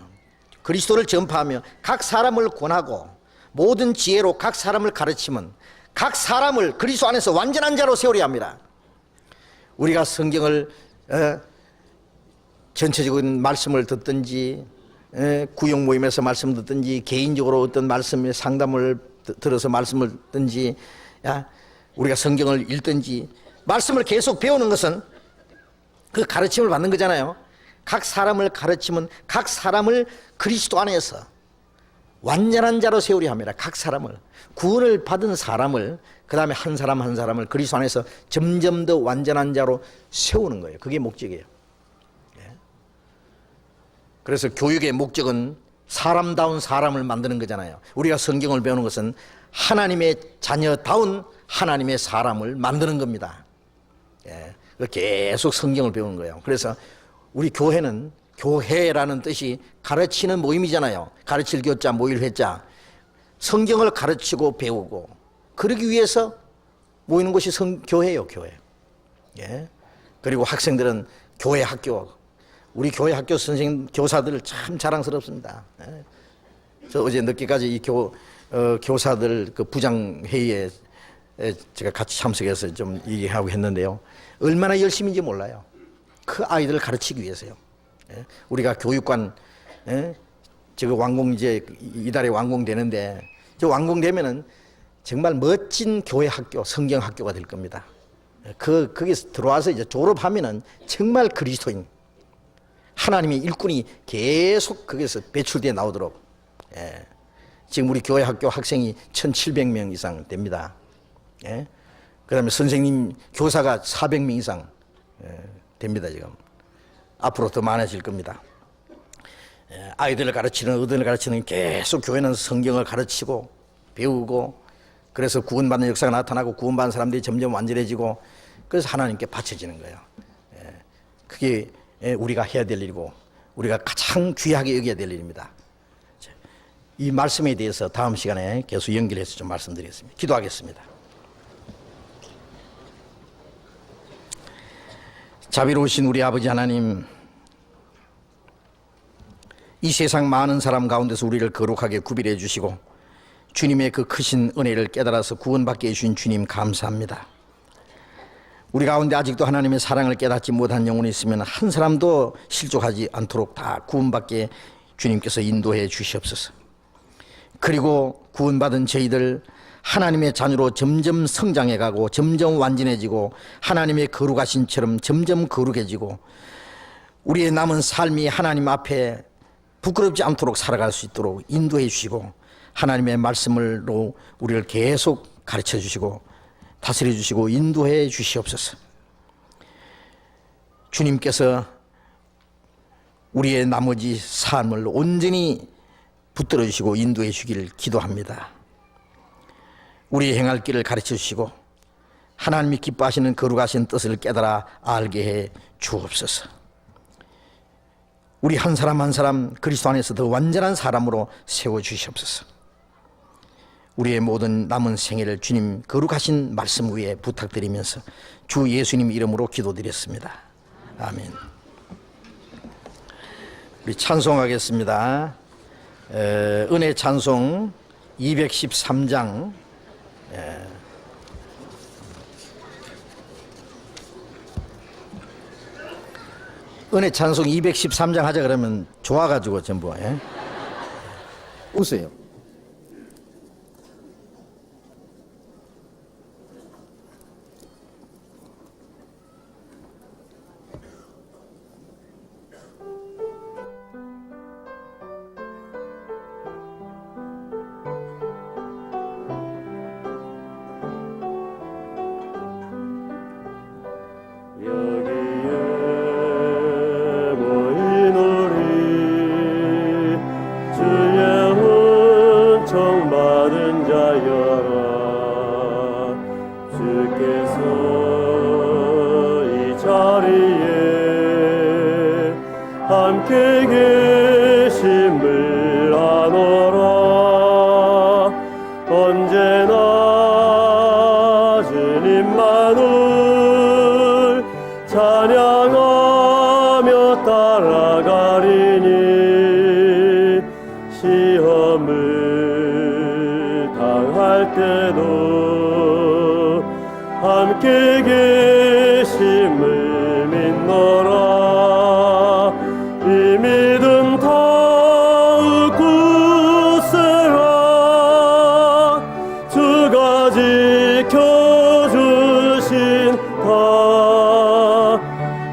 그리스도를 전파하며 각 사람을 권하고 모든 지혜로 각 사람을 가르치면 각 사람을 그리스도 안에서 완전한 자로 세우려 합니다. 우리가 성경을 전체적인 말씀을 듣든지 구역 모임에서 말씀 듣든지 개인적으로 어떤 말씀의 상담을 들어서 말씀을 듣든지 우리가 성경을 읽든지 말씀을 계속 배우는 것은 그 가르침을 받는 거잖아요. 각 사람을 가르치면 각 사람을 그리스도 안에서 완전한 자로 세우려 합니다. 각 사람을 구원을 받은 사람을 그 다음에 한 사람 한 사람을 그리스도 안에서 점점 더 완전한 자로 세우는 거예요. 그게 목적이에요. 그래서 교육의 목적은 사람다운 사람을 만드는 거잖아요. 우리가 성경을 배우는 것은 하나님의 자녀다운 하나님의 사람을 만드는 겁니다. 계속 성경을 배우는 거예요. 그래서 우리 교회는 교회라는 뜻이 가르치는 모임이잖아요. 가르칠 교자 모일 회자. 성경을 가르치고 배우고 그러기 위해서 모이는 곳이 교회예요. 교회. 그리고 학생들은 교회 학교, 우리 교회 학교 선생님 교사들 참 자랑스럽습니다. 저 어제 늦게까지 이 교사들 그 부장 회의에 제가 같이 참석해서 좀 얘기하고 했는데요. 얼마나 열심인지 몰라요. 그 아이들을 가르치기 위해서요. 우리가 교육관 저거 완공 이제 이달에 완공되는데 저 완공되면은 정말 멋진 교회 학교, 성경 학교가 될 겁니다. 거기서 들어와서 이제 졸업하면은 정말 그리스도인 하나님의 일꾼이 계속 거기서 배출돼 나오도록. 지금 우리 교회 학교 학생이 1,700명 이상 됩니다. 그 다음에 선생님, 교사가 400명 이상 됩니다. 지금 앞으로 더 많아질 겁니다. 아이들을 가르치는, 어른을 가르치는 계속 교회는 성경을 가르치고 배우고 그래서 구원받는 역사가 나타나고 구원받는 사람들이 점점 완전해지고 그래서 하나님께 바쳐지는 거예요. 그게 우리가 해야 될 일이고 우리가 가장 귀하게 여겨야 될 일입니다. 이 말씀에 대해서 다음 시간에 계속 연결해서 좀 말씀드리겠습니다. 기도하겠습니다. 자비로우신 우리 아버지 하나님, 이 세상 많은 사람 가운데서 우리를 거룩하게 구별해 주시고 주님의 그 크신 은혜를 깨달아서 구원받게 해주신 주님 감사합니다. 우리 가운데 아직도 하나님의 사랑을 깨닫지 못한 영혼이 있으면 한 사람도 실족하지 않도록 다 구원받게 주님께서 인도해 주시옵소서. 그리고 구원받은 저희들 하나님의 자녀로 점점 성장해가고 점점 완전해지고 하나님의 거룩하신처럼 점점 거룩해지고 우리의 남은 삶이 하나님 앞에 부끄럽지 않도록 살아갈 수 있도록 인도해 주시고 하나님의 말씀으로 우리를 계속 가르쳐 주시고 다스려 주시고 인도해 주시옵소서. 주님께서 우리의 나머지 삶을 온전히 붙들어 주시고 인도해 주기를 기도합니다. 우리의 행할 길을 가르쳐 주시고 하나님이 기뻐하시는 거룩하신 뜻을 깨달아 알게 해 주옵소서. 우리 한 사람 한 사람 그리스도 안에서 더 완전한 사람으로 세워 주시옵소서. 우리의 모든 남은 생애를 주님 거룩하신 말씀 위에 부탁드리면서 주 예수님 이름으로 기도드렸습니다. 아멘. 우리 찬송하겠습니다. 은혜 찬송 213장 은혜 찬송 213장 하자 그러면 좋아가지고 전부 웃어요. 함께 계심을 아노라. 언제나 주님만을 찬양하며 따라가리니 시험을 당할 때도 함께 계심을 믿노라. 이 믿음 더욱 굳세라. 주가 지켜주신다.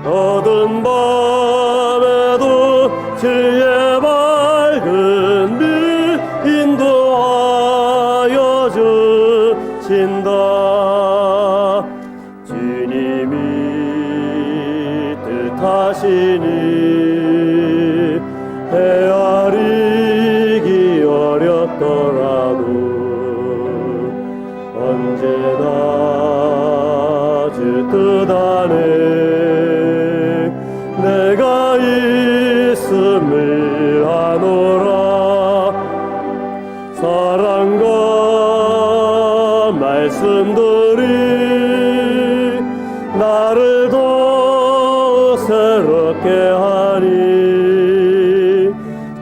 어두운 밤에도 주의 밝은 빛 인도하여 주신다. 주님이 뜻하시니 헤아리기 어렵더라도 언제나 주 뜻 안에 내가 있음을 아노라. 사랑과 말씀들이 나를 더 새롭게 하니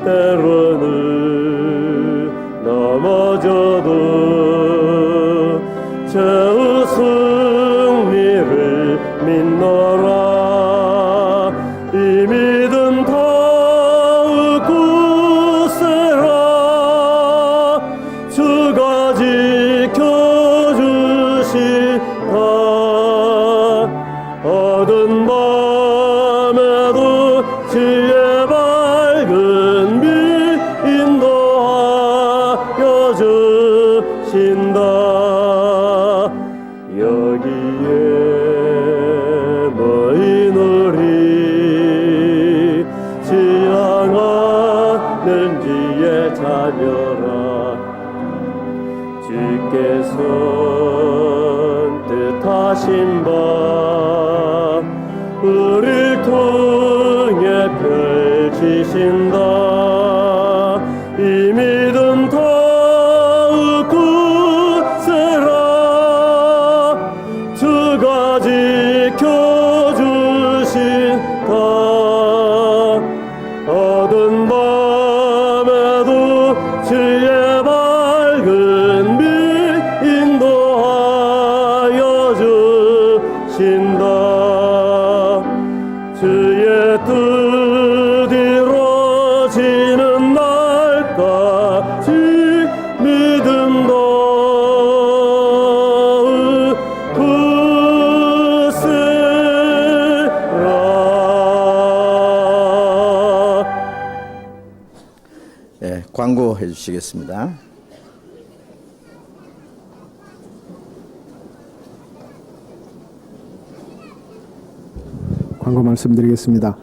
때로는 넘어져도 죄의 승리를 믿노라. 이 믿음 더욱 굳세라. 주가 지켜주신다. 어두운 밤에도 주의 밝은 빛 인도하여 주신다. 여기에 모인 우리 지향하는 주의 자녀라. 주께서 뜻하신 바 우릴 통해 펼치신다. 이 믿음 더욱 굳세라. 주가 지켜주신다. 어두운 밤에도 주의 밝은 빛 인도하여 주신다. 주의 뜻 이루어지는 날까지 광고해 주시겠습니다. 광고 말씀드리겠습니다.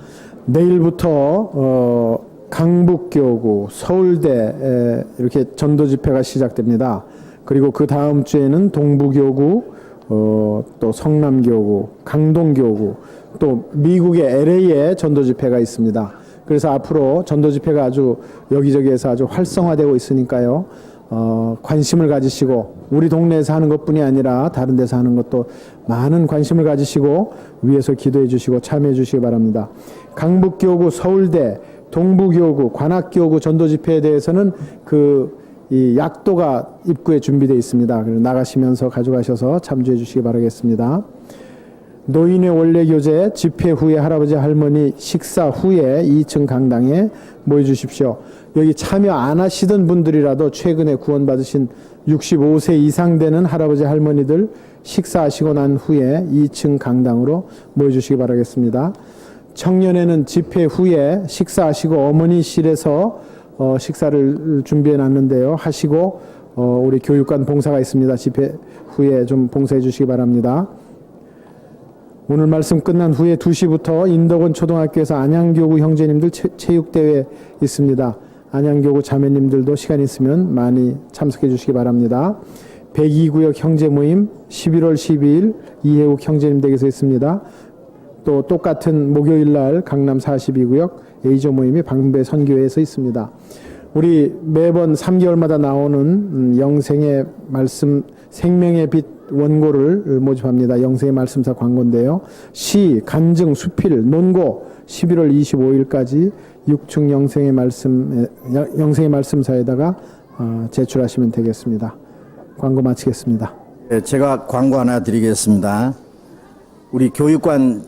내일부터 강북교구, 서울대 이렇게 전도 집회가 시작됩니다. 그리고 그 다음 주에는 동부교구, 또 성남교구, 강동교구, 또 미국의 LA에 전도 집회가 있습니다. 그래서 앞으로 전도 집회가 아주 여기저기에서 아주 활성화되고 있으니까요. 관심을 가지시고 우리 동네에서 하는 것뿐이 아니라 다른 데서 하는 것도 많은 관심을 가지시고 위에서 기도해 주시고 참여해 주시기 바랍니다. 강북교구, 서울대, 동부교구, 관악교구 전도 집회에 대해서는 이 약도가 입구에 준비되어 있습니다. 그래서 나가시면서 가져가셔서 참조해 주시기 바라겠습니다. 노인의 원래 교제 집회 후에 할아버지 할머니 식사 후에 2층 강당에 모여 주십시오. 여기 참여 안 하시던 분들이라도 최근에 구원받으신 65세 이상 되는 할아버지 할머니들 식사하시고 난 후에 2층 강당으로 모여 주시기 바라겠습니다. 청년회는 집회 후에 식사하시고 어머니실에서 식사를 준비해 놨는데요. 하시고 우리 교육관 봉사가 있습니다. 집회 후에 좀 봉사해 주시기 바랍니다. 오늘 말씀 끝난 후에 2시부터 인덕원 초등학교에서 안양교구 형제님들 체육대회 있습니다. 안양교구 자매님들도 시간 있으면 많이 참석해 주시기 바랍니다. 102구역 형제모임 11월 12일 이해욱 형제님 댁에서 있습니다. 또 똑같은 목요일날 강남 42구역 A조 모임이 방배 선교회에서 있습니다. 우리 매번 3개월마다 나오는 영생의 말씀 생명의 빛 원고를 모집합니다. 영생의 말씀사 광고인데요. 시, 간증, 수필, 논고 11월 25일까지 6층 영생의 말씀사에다가 제출하시면 되겠습니다. 광고 마치겠습니다. 제가 광고 하나 드리겠습니다. 우리 교육관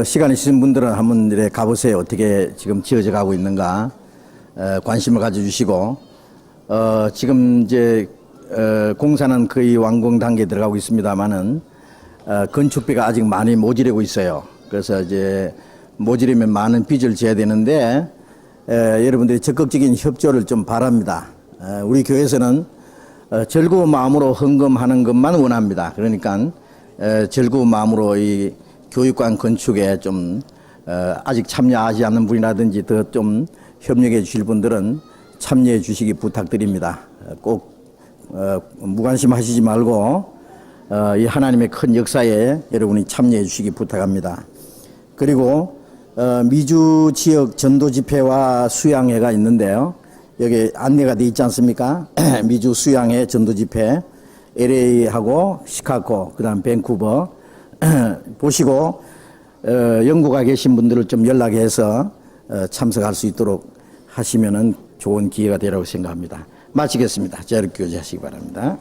시간 있으신 분들은 한번 이래 가보세요. 어떻게 지금 지어져 가고 있는가 관심을 가져주시고 지금 이제 공사는 거의 완공 단계에 들어가고 있습니다만은 건축비가 아직 많이 모자라고 있어요. 그래서 이제 모자라면 많은 빚을 져야 되는데 여러분들이 적극적인 협조를 좀 바랍니다. 우리 교회에서는 즐거운 마음으로 헌금하는 것만 원합니다. 그러니까 즐거운 마음으로 이 교육관 건축에 좀 아직 참여하지 않는 분이라든지 더 좀 협력해 주실 분들은 참여해 주시기 부탁드립니다. 꼭 무관심하시지 말고 이 하나님의 큰 역사에 여러분이 참여해 주시기 부탁합니다. 그리고 미주 지역 전도 집회와 수양회가 있는데요. 여기 안내가 돼 있지 않습니까? 미주 수양회 전도 집회 LA하고 시카고 그다음 밴쿠버 보시고 영국에 계신 분들을 좀 연락해서 참석할 수 있도록 하시면은 좋은 기회가 되라고 생각합니다. 마치겠습니다. 자유롭게 교제하시기 바랍니다.